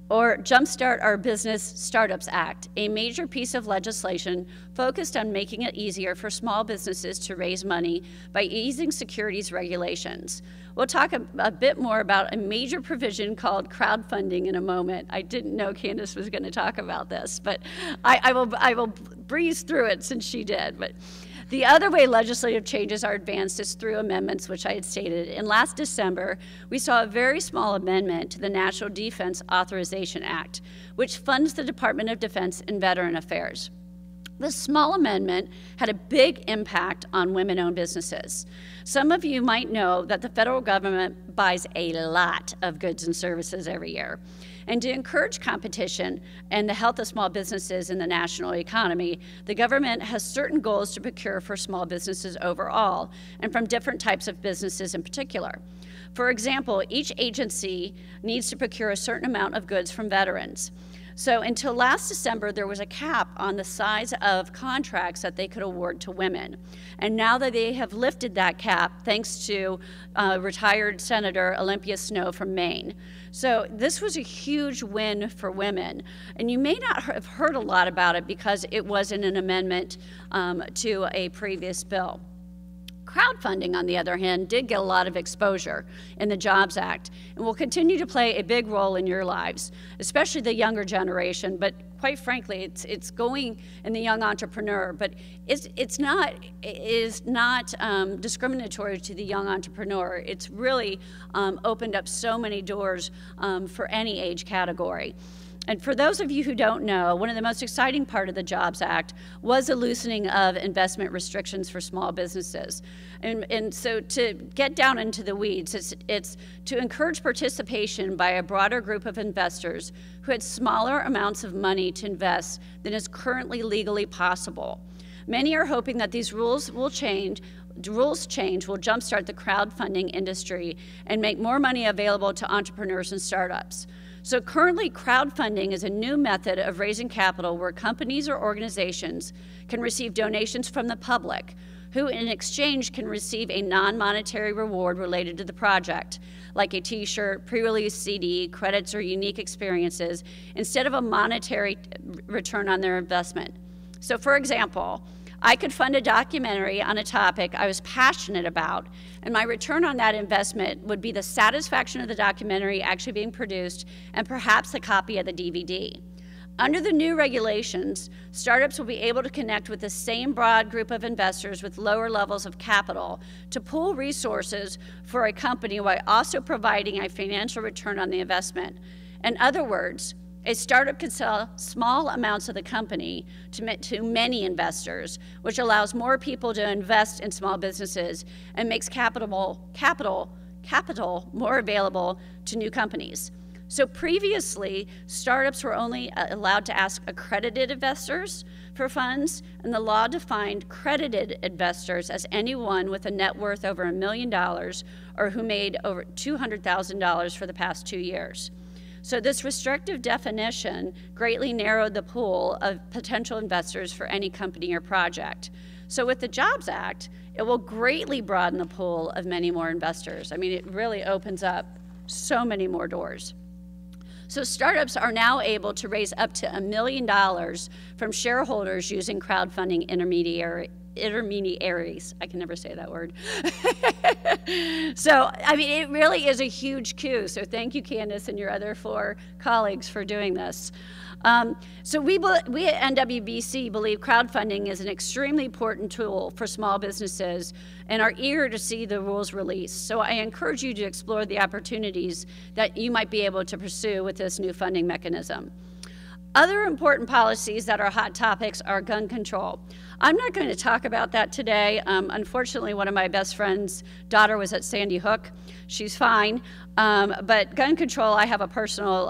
or Jumpstart Our Business Startups Act, a major piece of legislation focused on making it easier for small businesses to raise money by easing securities regulations. We'll talk a bit more about a major provision called crowdfunding in a moment. I didn't know Candace was going to talk about this, but I will breeze through it since she did. But the other way legislative changes are advanced is through amendments, which I had stated. And last December, we saw a very small amendment to the National Defense Authorization Act, which funds the Department of Defense and Veteran Affairs. This small amendment had a big impact on women-owned businesses. Some of you might know that the federal government buys a lot of goods and services every year. And to encourage competition and the health of small businesses in the national economy, the government has certain goals to procure for small businesses overall, and from different types of businesses in particular. For example, each agency needs to procure a certain amount of goods from veterans. So until last December, there was a cap on the size of contracts that they could award to women. And now that they have lifted that cap, thanks to retired Senator Olympia Snowe from Maine. So this was a huge win for women. And you may not have heard a lot about it because it wasn't an amendment to a previous bill. Crowdfunding, on the other hand, did get a lot of exposure in the Jobs Act and will continue to play a big role in your lives, especially the younger generation. But quite frankly, it's going in the young entrepreneur, but it is not discriminatory to the young entrepreneur. It's really opened up so many doors for any age category. And for those of you who don't know, one of the most exciting part of the Jobs Act was the loosening of investment restrictions for small businesses. And so to get down into the weeds, it's to encourage participation by a broader group of investors who had smaller amounts of money to invest than is currently legally possible. Many are hoping that these rules change will jumpstart the crowdfunding industry and make more money available to entrepreneurs and startups. So currently, crowdfunding is a new method of raising capital where companies or organizations can receive donations from the public, who in exchange can receive a non-monetary reward related to the project, like a t-shirt, pre-release CD, credits, or unique experiences, instead of a monetary return on their investment. So for example, I could fund a documentary on a topic I was passionate about, and my return on that investment would be the satisfaction of the documentary actually being produced and perhaps a copy of the DVD. Under the new regulations, startups will be able to connect with the same broad group of investors with lower levels of capital to pool resources for a company while also providing a financial return on the investment. In other words, a startup can sell small amounts of the company to many investors, which allows more people to invest in small businesses and makes capital more available to new companies. So previously, startups were only allowed to ask accredited investors for funds, and the law defined credited investors as anyone with a net worth over $1 million or who made over $200,000 for the past 2 years. So this restrictive definition greatly narrowed the pool of potential investors for any company or project. So with the Jobs Act, it will greatly broaden the pool of many more investors. I mean, it really opens up so many more doors. So startups are now able to raise up to $1 million from shareholders using crowdfunding intermediaries. I can never say that word. So, I mean, it really is a huge coup. So thank you, Candace, and your other 4 colleagues for doing this. So we at NWBC believe crowdfunding is an extremely important tool for small businesses and are eager to see the rules released. So I encourage you to explore the opportunities that you might be able to pursue with this new funding mechanism. Other important policies that are hot topics are gun control. I'm not going to talk about that today. Unfortunately, one of my best friend's daughter was at Sandy Hook. She's fine. But gun control, I have a personal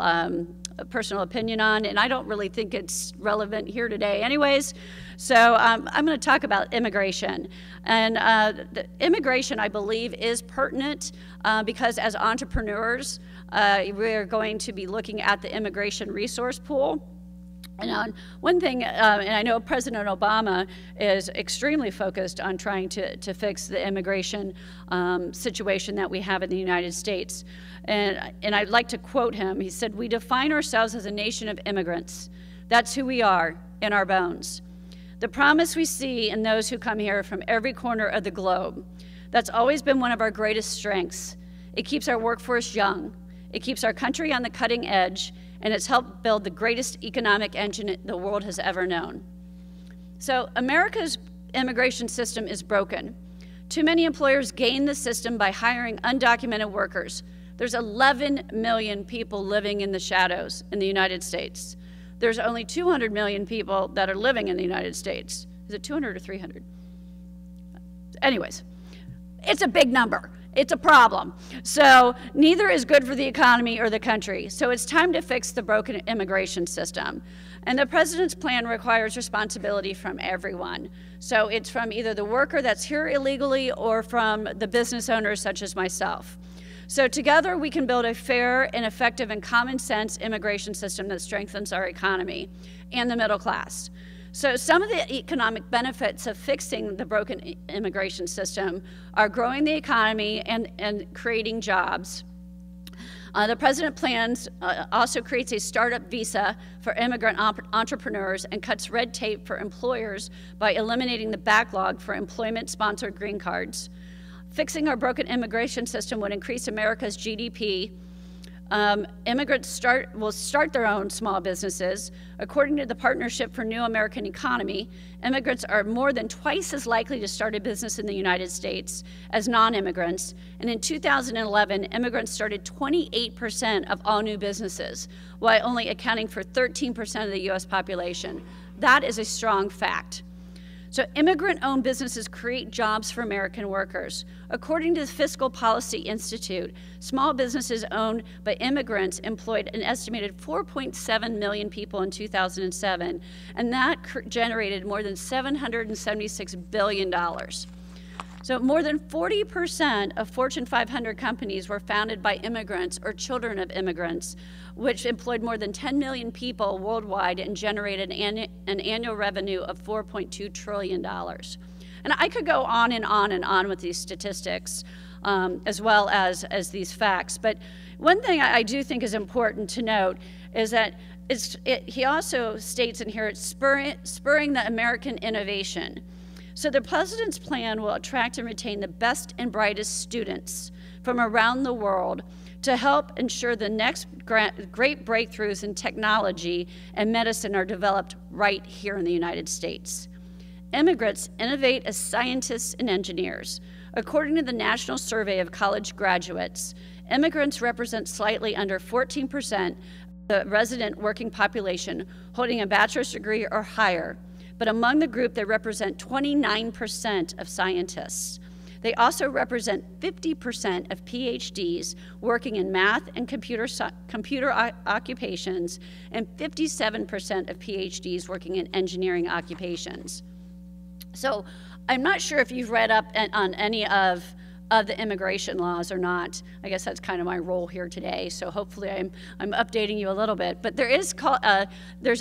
opinion on, and I don't really think it's relevant here today anyways. So I'm going to talk about immigration. And the immigration, I believe, is pertinent because as entrepreneurs, we're going to be looking at the immigration resource pool. And one thing, and I know President Obama is extremely focused on trying to fix the immigration situation that we have in the United States. And I'd like to quote him. He said, "We define ourselves as a nation of immigrants. That's who we are in our bones. The promise we see in those who come here from every corner of the globe. That's always been one of our greatest strengths. It keeps our workforce young. It keeps our country on the cutting edge, and it's helped build the greatest economic engine the world has ever known." So America's immigration system is broken. Too many employers gain the system by hiring undocumented workers. There's 11 million people living in the shadows in the United States. There's only 200 million people that are living in the United States. Is it 200 or 300? Anyways, it's a big number. It's a problem. So neither is good for the economy or the country. So it's time to fix the broken immigration system. And the president's plan requires responsibility from everyone. So it's from either the worker that's here illegally or from the business owners such as myself. So together we can build a fair and effective and common sense immigration system that strengthens our economy and the middle class. So some of the economic benefits of fixing the broken immigration system are growing the economy and creating jobs. The president plans also creates a startup visa for immigrant entrepreneurs and cuts red tape for employers by eliminating the backlog for employment-sponsored green cards. Fixing our broken immigration system would increase America's GDP. Immigrants will start their own small businesses. According to the Partnership for New American Economy, immigrants are more than twice as likely to start a business in the United States as non-immigrants. And in 2011, immigrants started 28% of all new businesses, while only accounting for 13% of the U.S. population. That is a strong fact. So immigrant-owned businesses create jobs for American workers. According to the Fiscal Policy Institute, small businesses owned by immigrants employed an estimated 4.7 million people in 2007, and that generated more than $776 billion. So more than 40% of Fortune 500 companies were founded by immigrants or children of immigrants, which employed more than 10 million people worldwide and generated an annual revenue of $4.2 trillion. And I could go on and on and on with these statistics, as well as these facts. But one thing I do think is important to note is that he also states in here, it's spurring the American innovation. So the president's plan will attract and retain the best and brightest students from around the world to help ensure the next great breakthroughs in technology and medicine are developed right here in the United States. Immigrants innovate as scientists and engineers. According to the National Survey of College Graduates, immigrants represent slightly under 14% of the resident working population holding a bachelor's degree or higher, but among the group they represent 29% of scientists. They also represent 50% of PhDs working in math and computer occupations, and 57% of PhDs working in engineering occupations. So I'm not sure if you've read up on any of the immigration laws or not. I guess that's kind of my role here today, so hopefully I'm updating you a little bit. But there's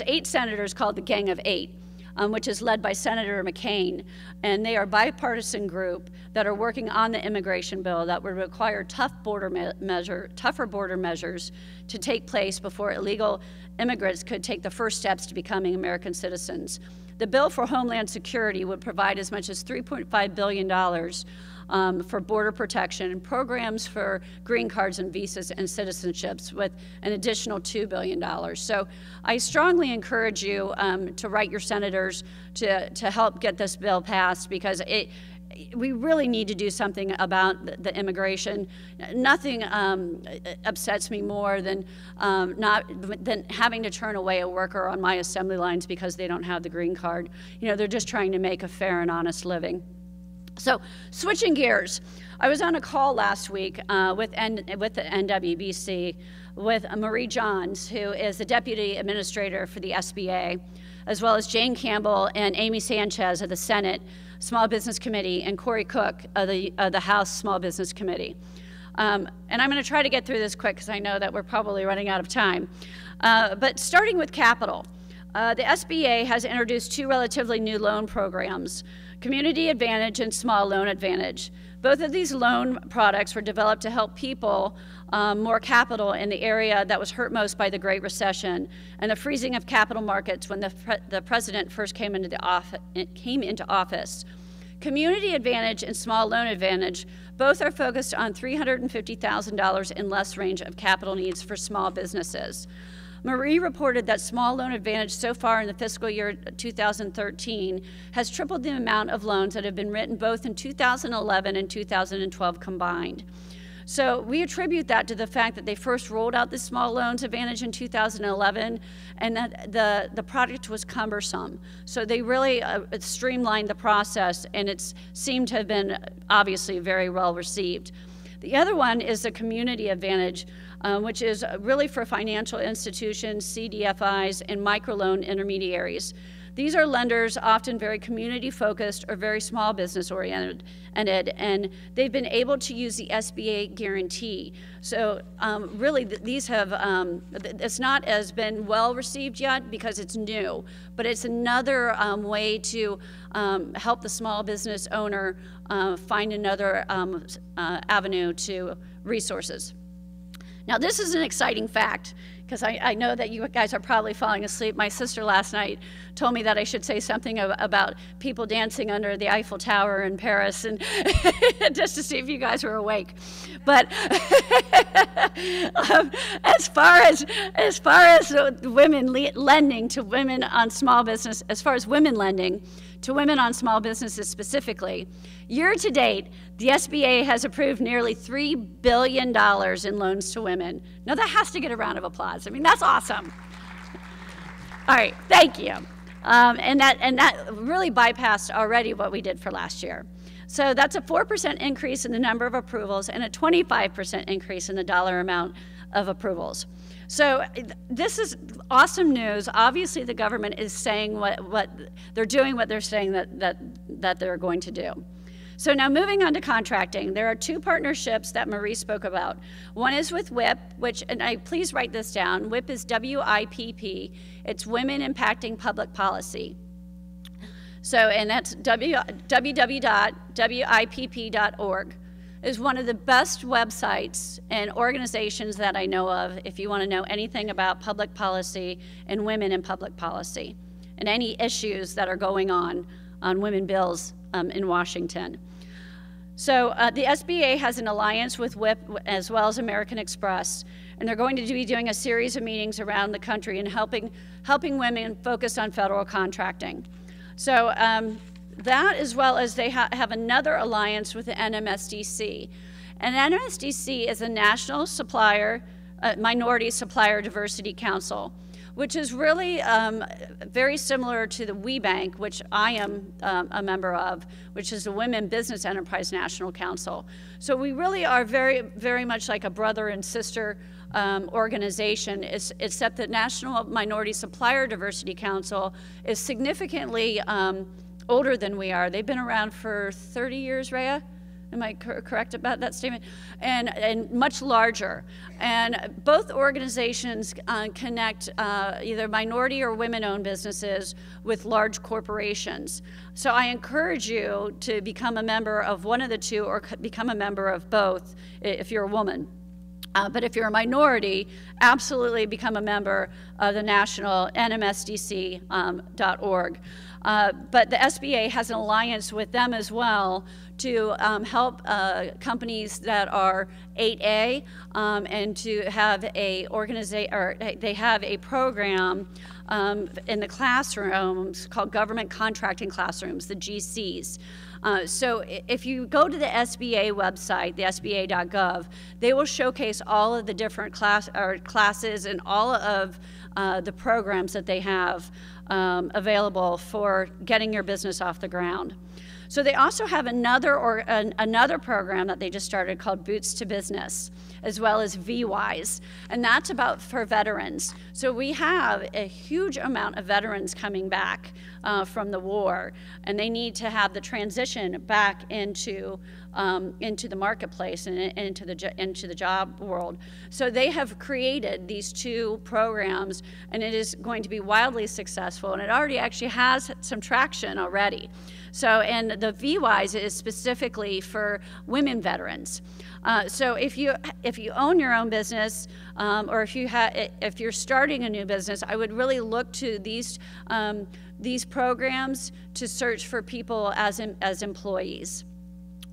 8 senators called the Gang of 8. Which is led by Senator McCain, and they are a bipartisan group that are working on the immigration bill that would require tougher border measures to take place before illegal immigrants could take the first steps to becoming American citizens. The bill for Homeland Security would provide as much as $3.5 billion for border protection and programs for green cards and visas and citizenships with an additional $2 billion. So I strongly encourage you to write your senators to help get this bill passed, because we really need to do something about the immigration. Nothing upsets me more than having to turn away a worker on my assembly lines because they don't have the green card. You know, they're just trying to make a fair and honest living. So switching gears, I was on a call last week with the NWBC with Marie Johns, who is the Deputy Administrator for the SBA, as well as Jane Campbell and Amy Sanchez of the Senate Small Business Committee, and Corey Cook of the House Small Business Committee. And I'm going to try to get through this quick because I know that we're probably running out of time. But starting with capital, the SBA has introduced 2 relatively new loan programs, Community Advantage and Small Loan Advantage. Both of these loan products were developed to help people more capital in the area that was hurt most by the Great Recession and the freezing of capital markets when the president first came into office. Community Advantage and Small Loan Advantage both are focused on $350,000 and less range of capital needs for small businesses. Marie reported that Small Loan Advantage so far in the fiscal year 2013 has tripled the amount of loans that have been written both in 2011 and 2012 combined. So we attribute that to the fact that they first rolled out the Small Loans Advantage in 2011, and that the product was cumbersome. So they really streamlined the process, and it seemed to have been obviously very well received. The other one is the Community Advantage, which is really for financial institutions, CDFIs, and microloan intermediaries. These are lenders often very community-focused or very small business-oriented, and they've been able to use the SBA guarantee. So really, these have, it's not as been well received yet because it's new, but it's another way to help the small business owner find another avenue to resources. Now, this is an exciting fact, because I know that you guys are probably falling asleep. My sister last night told me that I should say something about people dancing under the Eiffel Tower in Paris, and just to see if you guys were awake. But as far as women lending to women on small business, as far as women lending to women on small businesses specifically, year to date, the SBA has approved nearly $3 billion in loans to women. Now that has to get a round of applause. I mean, that's awesome. All right, thank you. And that really bypassed already what we did for last year. So that's a 4% increase in the number of approvals and a 25% increase in the dollar amount of approvals. So this is awesome news. Obviously, the government is saying what they're doing, what they're saying that they're going to do. So now moving on to contracting, there are two partnerships that Marie spoke about. One is with WIP, which, and please write this down, WIP is WIPP. It's Women Impacting Public Policy. So, and that's www.wipp.org. Is one of the best websites and organizations that I know of if you want to know anything about public policy and women in public policy and any issues that are going on women bills in Washington. So the SBA has an alliance with WIP as well as American Express, and they're going to be doing a series of meetings around the country and helping women focus on federal contracting. So that, as well as they have another alliance with the NMSDC. And NMSDC is a National Minority Supplier Diversity Council, which is really very similar to the WeBank, which I am a member of, which is the Women Business Enterprise National Council. So we really are very, very much like a brother and sister organization, except that National Minority Supplier Diversity Council is significantly older than we are. They've been around for 30 years, Rhea? Am I correct about that statement? And much larger. And both organizations connect either minority or women-owned businesses with large corporations. So I encourage you to become a member of one of the two or become a member of both if you're a woman. But if you're a minority, absolutely become a member of the national NMSDC.org. But the SBA has an alliance with them as well to help companies that are 8A and to have they have a program in the classrooms called Government Contracting Classrooms, the GCs. So if you go to the SBA website, the SBA.gov, they will showcase all of the different classes and all of the programs that they have available for getting your business off the ground. So they also have another program that they just started called Boots to Business, as well as VWise, and that's for veterans. So we have a huge amount of veterans coming back from the war, and they need to have the transition back into the marketplace and into the job world. So they have created these two programs, and it is going to be wildly successful, and it already actually has some traction already. So, and the VWise is specifically for women veterans. So if you own your own business, or if you're starting a new business, I would really look to these programs to search for people as employees.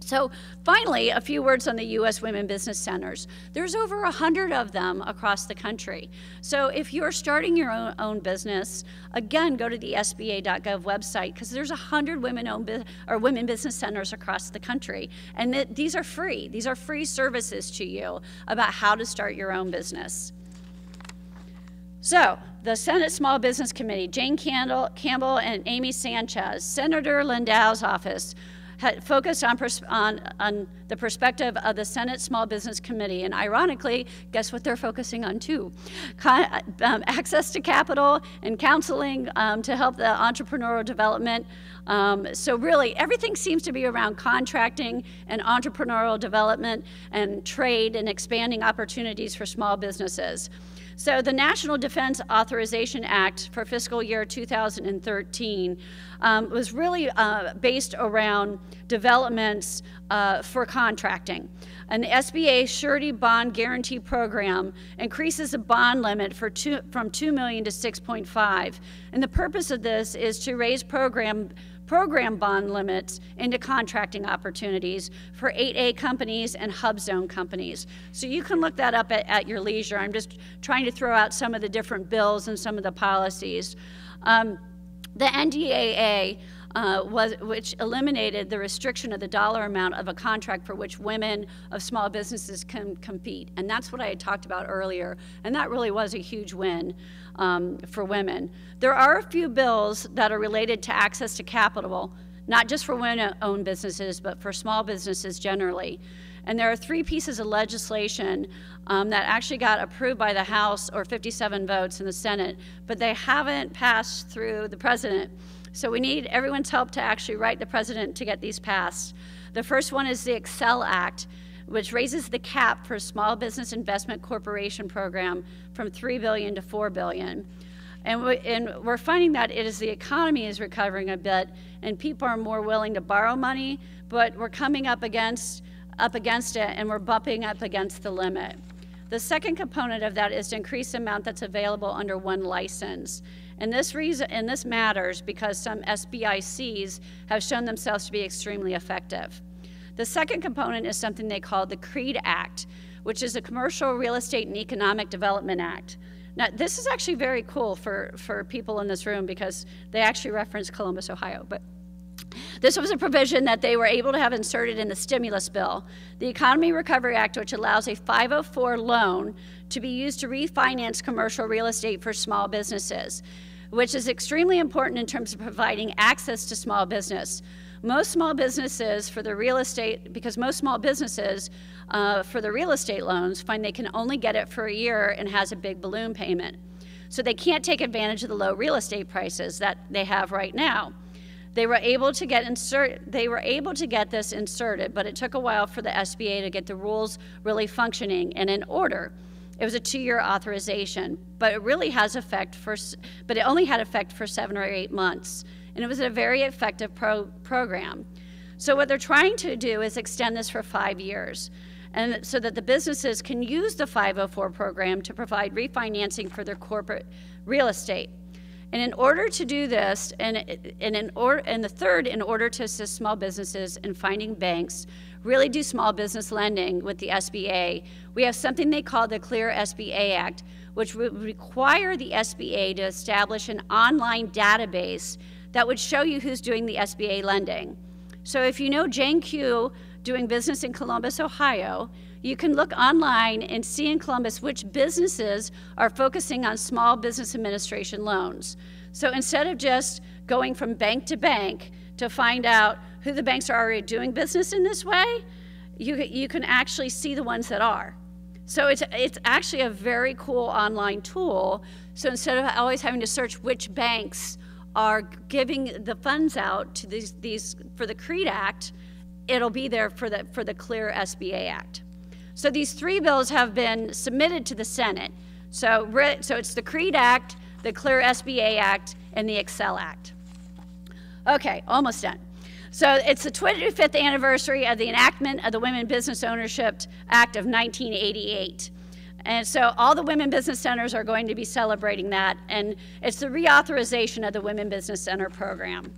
So finally, a few words on the U.S. Women Business Centers. There's over 100 of them across the country. So if you're starting your own business, again, go to the SBA.gov website, because there's 100 women business centers across the country. And these are free. These are free services to you about how to start your own business. So the Senate Small Business Committee, Jane Campbell and Amy Sanchez, Senator Lindau's office, focused on the perspective of the Senate Small Business Committee. And ironically, guess what they're focusing on too? Access to capital and counseling to help the entrepreneurial development. So really, everything seems to be around contracting and entrepreneurial development and trade and expanding opportunities for small businesses. So the National Defense Authorization Act for fiscal year 2013 was really based around developments for contracting. And the SBA Surety Bond Guarantee Program increases the bond limit from $2 million to $6.5. And the purpose of this is to raise program bond limits into contracting opportunities for 8A companies and hub zone companies. So you can look that up at your leisure. I'm just trying to throw out some of the different bills and some of the policies. The NDAA, which eliminated the restriction of the dollar amount of a contract for which women of small businesses can compete. And that's what I had talked about earlier. And that really was a huge win for women. There are a few bills that are related to access to capital, not just for women-owned businesses, but for small businesses generally. And there are 3 pieces of legislation that actually got approved by the House, or 57 votes in the Senate, but they haven't passed through the president. So we need everyone's help to actually write the president to get these passed. The first one is the Excel Act, which raises the cap for Small Business Investment Corporation program from $3 billion to $4 billion. And we're finding that the economy is recovering a bit, and people are more willing to borrow money, but we're coming up against it, and we're bumping up against the limit. The second component of that is to increase the amount that's available under one license. And this matters because some SBICs have shown themselves to be extremely effective. The second component is something they call the CREED Act, which is a Commercial Real Estate and Economic Development Act. Now, this is actually very cool for people in this room because they actually reference Columbus, Ohio. But this was a provision that they were able to have inserted in the stimulus bill, the Economy Recovery Act, which allows a 504 loan to be used to refinance commercial real estate for small businesses, which is extremely important in terms of providing access to small business. Most small businesses for the real estate, because most small businesses for the real estate loans find they can only get it for a year and has a big balloon payment. So they can't take advantage of the low real estate prices that they have right now. They were able to get this inserted, but it took a while for the SBA to get the rules really functioning and in order. It was a 2-year authorization, but it really has effect but it only had effect for 7 or 8 months, and it was a very effective program. So what they're trying to do is extend this for 5 years, and so that the businesses can use the 504 program to provide refinancing for their corporate real estate. And in order to do this, and the third, in order to assist small businesses in finding banks, really do small business lending with the SBA, we have something they call the Clear SBA Act, which would require the SBA to establish an online database that would show you who's doing the SBA lending. So if you know Jane Q doing business in Columbus, Ohio, you can look online and see in Columbus which businesses are focusing on small business administration loans. So instead of just going from bank to bank to find out who the banks are already doing business in this way, you can actually see the ones that are. So it's actually a very cool online tool. So instead of always having to search which banks are giving the funds out to these for the CREED Act, it'll be there for the Clear SBA Act. So these 3 bills have been submitted to the Senate. So it's the CREED Act, the Clear SBA Act, and the Excel Act. Okay, almost done. So it's the 25th anniversary of the enactment of the Women Business Ownership Act of 1988. And so all the women business centers are going to be celebrating that, and it's the reauthorization of the Women Business Center program.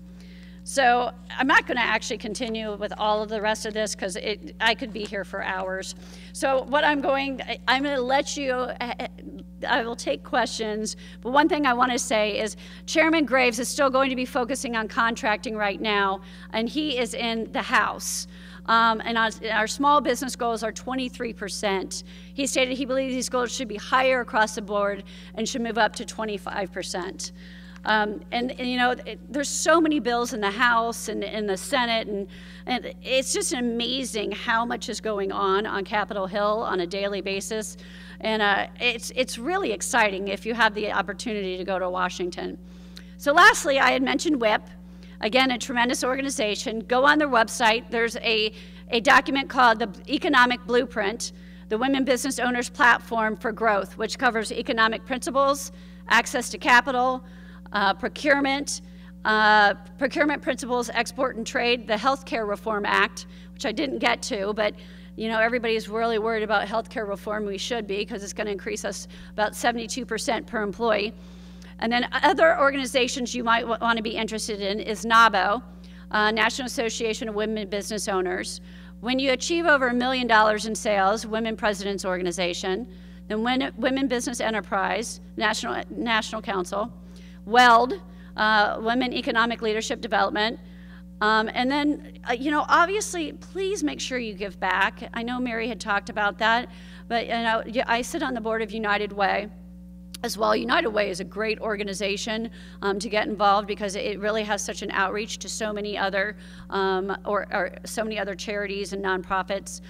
So I'm not going to actually continue with all of the rest of this because I could be here for hours. So what I'm going to let you, I will take questions, but one thing I want to say is Chairman Graves is still going to be focusing on contracting right now, and he is in the House. And our small business goals are 23%. He stated he believes these goals should be higher across the board and should move up to 25%. And you know, there's so many bills in the House and in the Senate, and it's just amazing how much is going on Capitol Hill on a daily basis. And it's really exciting if you have the opportunity to go to Washington. So lastly, I had mentioned WIP. Again, a tremendous organization. Go on their website. There's a document called the Economic Blueprint, the Women Business Owners Platform for Growth, which covers economic principles, access to capital, procurement principles, export and trade, the Healthcare Reform Act, which I didn't get to, but you know, everybody's really worried about healthcare reform. We should be, because it's going to increase us about 72% per employee. And then other organizations you might want to be interested in is NABO, National Association of Women Business Owners. When you achieve over $1 million in sales, Women Presidents Organization, then Women Business Enterprise, National Council, WELD, Women Economic Leadership Development, and then, you know, obviously, please make sure you give back. I know Mary had talked about that, but you know, I sit on the board of United Way as well. United Way is a great organization to get involved, because it really has such an outreach to so many other or so many other charities and nonprofits.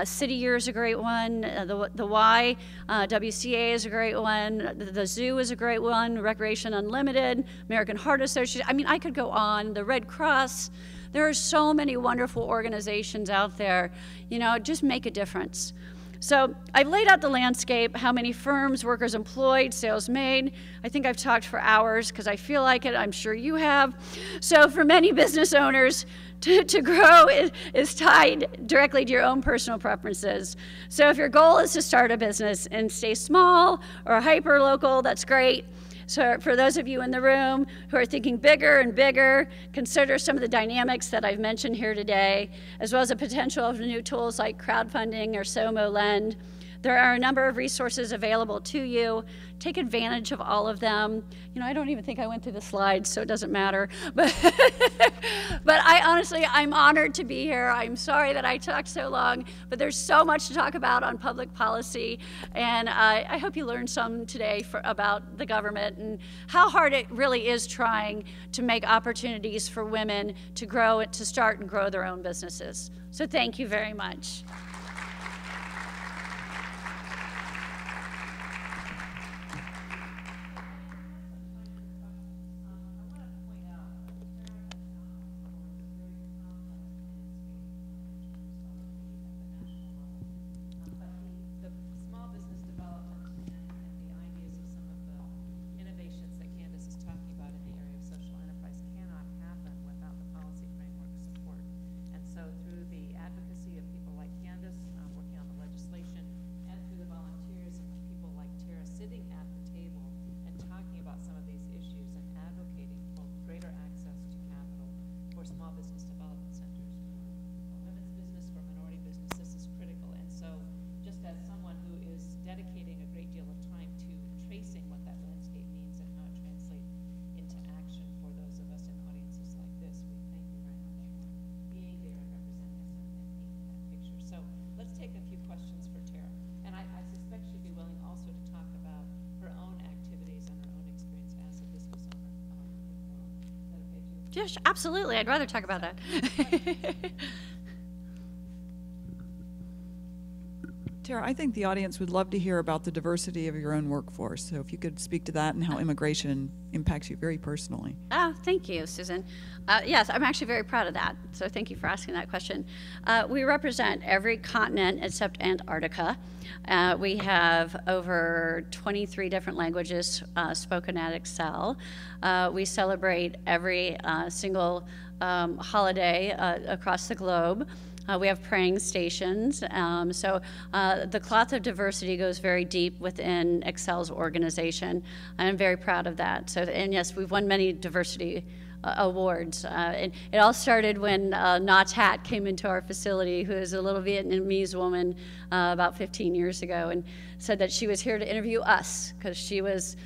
City Year is a great one. The Y WCA is a great one. The Zoo is a great one. Recreation Unlimited, American Heart Association. I mean, I could go on. The Red Cross. There are so many wonderful organizations out there. You know, just make a difference. So I've laid out the landscape, how many firms, workers employed, sales made. I think I've talked for hours because I feel like it. I'm sure you have. So for many business owners, to grow is tied directly to your own personal preferences. So if your goal is to start a business and stay small or hyper local, that's great. So for those of you in the room who are thinking bigger and bigger, consider some of the dynamics that I've mentioned here today, as well as the potential of new tools like crowdfunding or SOMO Lend. There are a number of resources available to you. Take advantage of all of them. You know, I don't even think I went through the slides, so it doesn't matter. But I'm honored to be here. I'm sorry that I talked so long, but there's so much to talk about on public policy. And I hope you learned some today about the government and how hard it really is trying to make opportunities for women to grow, to start and grow their own businesses. So thank you very much. Yes, absolutely. I'd rather talk about that. Tara, I think the audience would love to hear about the diversity of your own workforce. So if you could speak to that and how immigration impacts you very personally. Oh, thank you, Susan. Yes, I'm actually very proud of that. So thank you for asking that question. We represent every continent except Antarctica. We have over 23 different languages spoken at Excel. We celebrate every single holiday across the globe. We have praying stations. So the cloth of diversity goes very deep within Excel's organization. I'm very proud of that. So, and yes, we've won many diversity awards. And it all started when Not's Hat came into our facility, who is a little Vietnamese woman about 15 years ago, and said that she was here to interview us because she was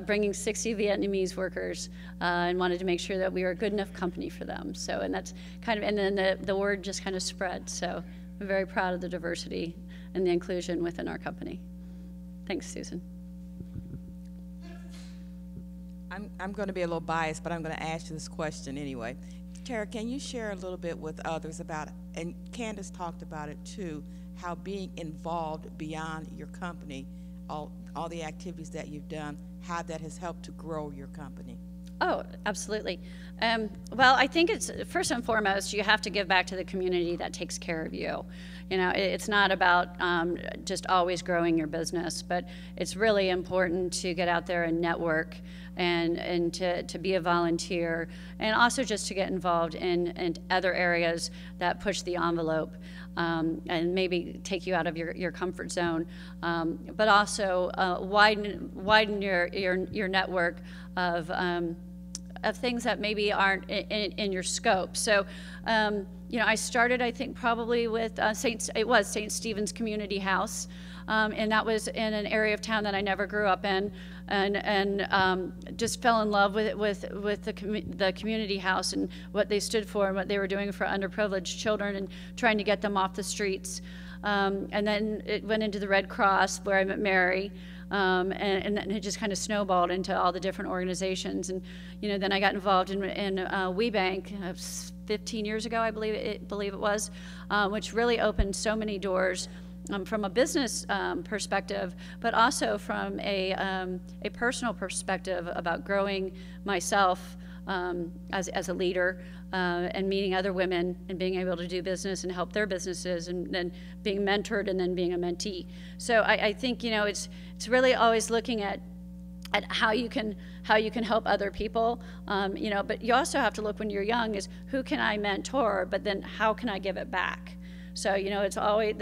bringing 60 Vietnamese workers and wanted to make sure that we were a good enough company for them. So, and that's kind of, and then the word just kind of spread. So I'm very proud of the diversity and the inclusion within our company. Thanks, Susan. I'm going to be a little biased, but I'm going to ask you this question anyway. Tara, can you share a little bit with others about, and Candace talked about it too, how being involved beyond your company, all the activities that you've done, how that has helped to grow your company? Oh, absolutely. Well, I think it's first and foremost, you have to give back to the community that takes care of you. You know, it's not about just always growing your business, but it's really important to get out there and network and to be a volunteer, and also just to get involved in other areas that push the envelope and maybe take you out of your comfort zone, but also widen your network of things that maybe aren't in your scope. So, you know, I started, I think, probably with St. Stephen's Community House, and that was in an area of town that I never grew up in, and just fell in love with the community house and what they stood for and what they were doing for underprivileged children and trying to get them off the streets. And then it went into the Red Cross, where I met Mary. And then it just kind of snowballed into all the different organizations. And, you know, then I got involved in WeBank 15 years ago, I believe it was, which really opened so many doors from a business perspective, but also from a personal perspective about growing myself as a leader, and meeting other women and being able to do business and help their businesses, and then being mentored and then being a mentee. So I think, you know, it's really always looking at how you can help other people, you know, but you also have to look when you're young is who can I mentor, but then how can I give it back? So, you know, it's always,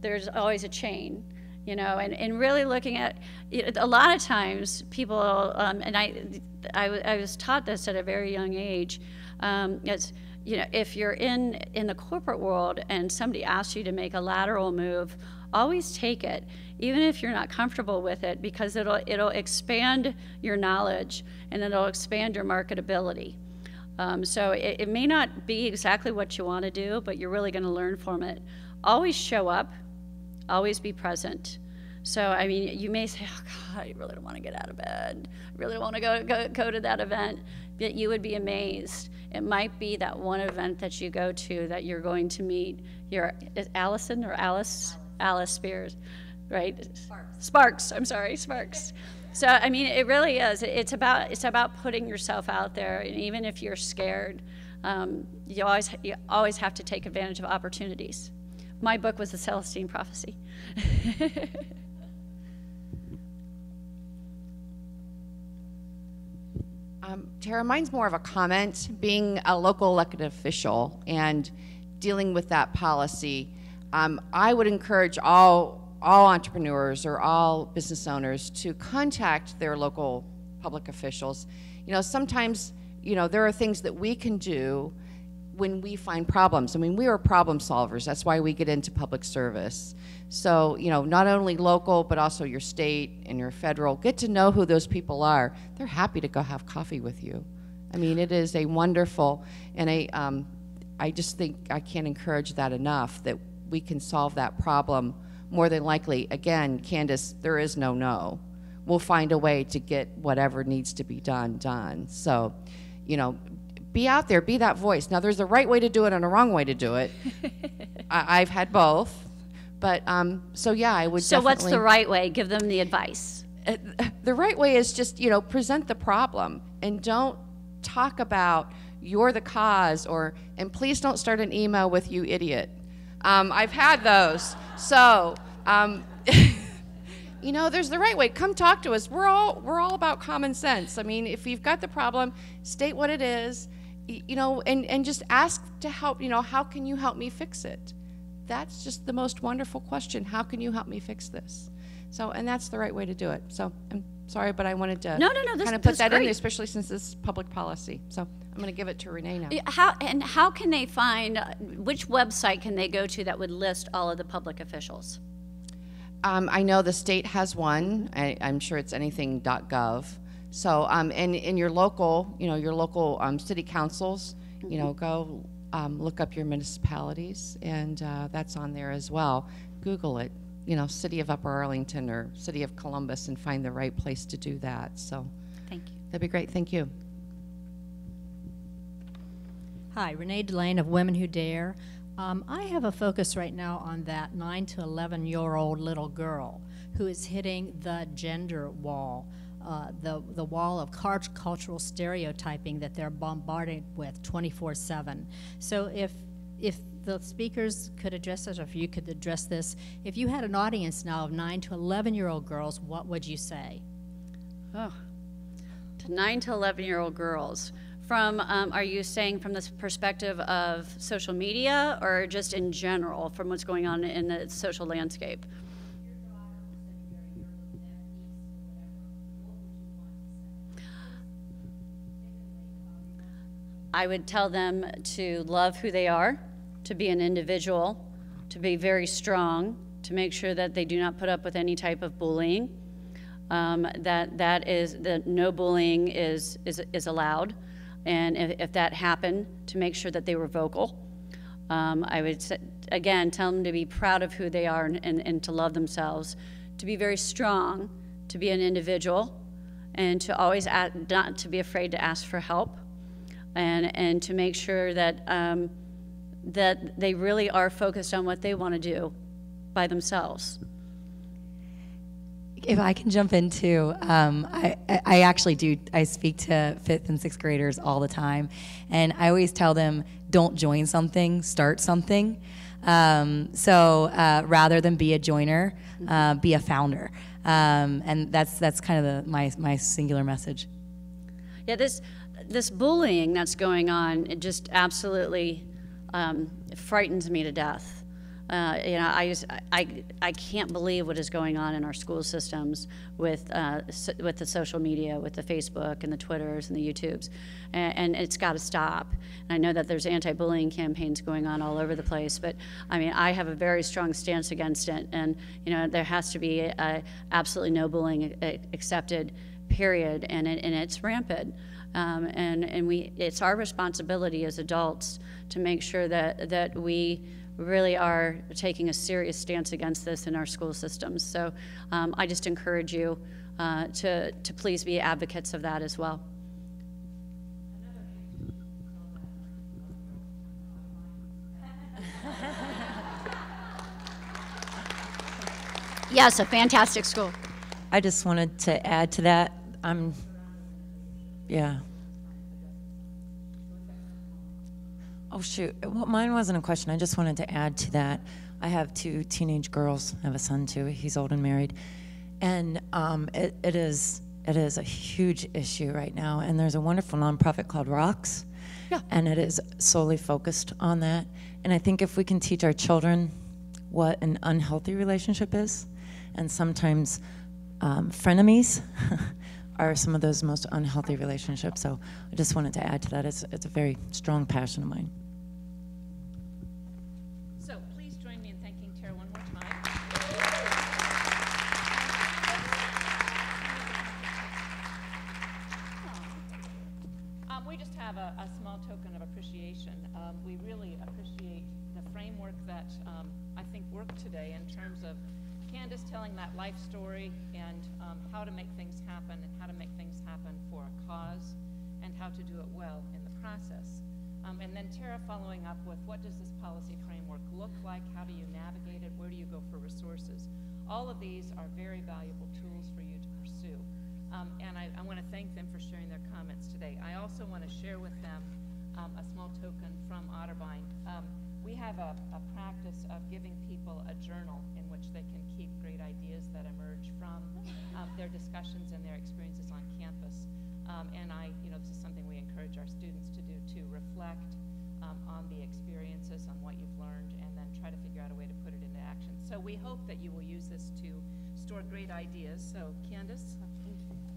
there's always a chain, you know, and really looking at, a lot of times people, and I was taught this at a very young age, it's, you know, if you're in the corporate world and somebody asks you to make a lateral move, always take it, even if you're not comfortable with it, because it'll expand your knowledge and it'll expand your marketability. So it may not be exactly what you want to do, but you're really going to learn from it. Always show up, always be present. So, I mean, you may say, oh, God, I really don't want to get out of bed. I really don't want to go to that event. But you would be amazed. It might be that one event that you go to that you're going to meet is Allison or Alice Spears, right? Sparks. I'm sorry, Sparks. So, I mean, it really is. It's about putting yourself out there, and even if you're scared, you always have to take advantage of opportunities. My book was The Celestine Prophecy. Tara, mine's more of a comment. Being a local elected official and dealing with that policy, I would encourage all entrepreneurs or all business owners to contact their local public officials. You know, sometimes, you know, there are things that we can do when we find problems. I mean, we are problem solvers. That's why we get into public service. So, you know, not only local, but also your state and your federal. Get to know who those people are. They're happy to go have coffee with you. I mean, it is a wonderful, and I just think I can't encourage that enough, that we can solve that problem more than likely. Again, Candace, there is no. We'll find a way to get whatever needs to be done. So, you know, be out there, be that voice. Now, there's a right way to do it and a wrong way to do it. I've had both. But, so yeah, I would So definitely... what's the right way? Give them the advice. The right way is just, you know, present the problem and don't talk about you're the cause, and please don't start an email with you idiot. I've had those. So, you know, there's the right way. Come talk to us. We're all about common sense. I mean, if you've got the problem, state what it is, you know, and just ask to help, you know, how can you help me fix it? That's just the most wonderful question. How can you help me fix this? So, and that's the right way to do it. So, I'm sorry, but I wanted to kind of put that in there, especially since this is public policy. So, I'm going to give it to Renee now. How can they find, which website can they go to that would list all of the public officials? I know the state has one. I'm sure it's anything.gov. So, and in your local, you know, your local city councils, you know, go look up your municipalities, and that's on there as well. Google it, you know, City of Upper Arlington or City of Columbus, and find the right place to do that. So, thank you. that'd be great. Thank you. Hi, Renee Delane of Women Who Dare. I have a focus right now on that 9 to 11-year-old little girl who is hitting the gender wall, the wall of cultural stereotyping that they're bombarded with 24/7. So if the speakers could address this, or if you could address this, if you had an audience now of 9 to 11-year-old girls, what would you say? Oh, to 9 to 11-year-old girls. From, are you saying from the perspective of social media or just in general from what's going on in the social landscape? I would tell them to love who they are, to be an individual, to be very strong, to make sure that they do not put up with any type of bullying, that no bullying is allowed. And if that happened, to make sure that they were vocal. I would, again, tell them to be proud of who they are and to love themselves, to be very strong, to be an individual, and to always not to be afraid to ask for help, and to make sure that, that they really are focused on what they want to do by themselves. If I can jump in too, I actually do, I speak to 5th and 6th graders all the time, and I always tell them, don't join something, start something. Rather than be a joiner, be a founder. And that's kind of my singular message. Yeah, this bullying that's going on, it just absolutely frightens me to death. You know, I can't believe what is going on in our school systems with the social media, with the Facebook and the Twitters and the YouTubes, and it's got to stop. And I know that there's anti-bullying campaigns going on all over the place, but I mean, I have a very strong stance against it, and you know, there has to be absolutely no bullying accepted, period, and it's rampant. It's our responsibility as adults to make sure that we really are taking a serious stance against this in our school systems. So I just encourage you to please be advocates of that as well. Yes, a fantastic school. I just wanted to add to that. Yeah. Oh, shoot. Well, mine wasn't a question. I just wanted to add to that. I have 2 teenage girls. I have a son, too. He's old and married. And it is a huge issue right now. And there's a wonderful nonprofit called Rocks. Yeah. And it is solely focused on that. And I think if we can teach our children what an unhealthy relationship is, and sometimes frenemies are some of those most unhealthy relationships. So I just wanted to add to that. It's a very strong passion of mine. So please join me in thanking Tara one more time. We just have a small token of appreciation. We really appreciate the framework that I think worked today in terms of Candace telling that life story and how to make things happen and how to make things happen for a cause and how to do it well in the process. And then Tara following up with what does this policy framework look like? How do you navigate it? Where do you go for resources? All of these are very valuable tools for you to pursue. And I want to thank them for sharing their comments today. I also want to share with them a small token from Otterbein. We have a practice of giving people a journal in which they can keep great ideas that emerge from their discussions and their experiences on campus. This is something we encourage our students to do, to reflect on the experiences, on what you've learned, and then try to figure out a way to put it into action. So we hope that you will use this to store great ideas. So Candace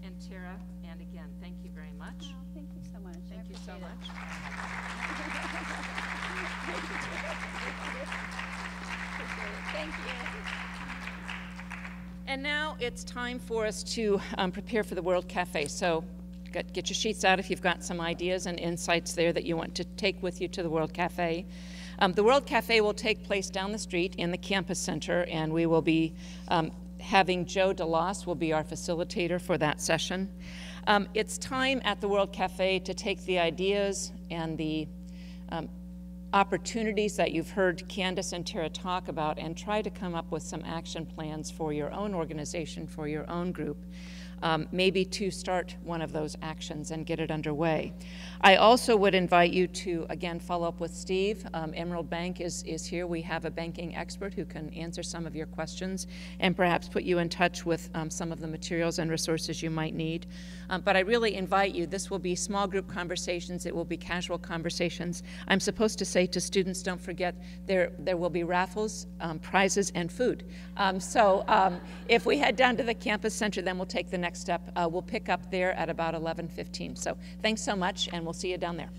and Tara, and again, thank you very much. Oh, thank you so much. Thank you so much. Thank you. And now it's time for us to prepare for the World Cafe. So get your sheets out if you've got some ideas and insights there that you want to take with you to the World Cafe. The World Cafe will take place down the street in the campus center, and we will be having Joe DeLoss will be our facilitator for that session. It's time at the World Cafe to take the ideas and the opportunities that you've heard Candace and Tara talk about and try to come up with some action plans for your own organization, for your own group, maybe to start one of those actions and get it underway. I also would invite you to, again, follow up with Steve. Emerald Bank is here. We have a banking expert who can answer some of your questions and perhaps put you in touch with some of the materials and resources you might need. But I really invite you, this will be small group conversations, it will be casual conversations. I'm supposed to say to students, don't forget, there will be raffles, prizes, and food. If we head down to the campus center, then we'll take the next step. We'll pick up there at about 11:15. So thanks so much, and we'll see you down there.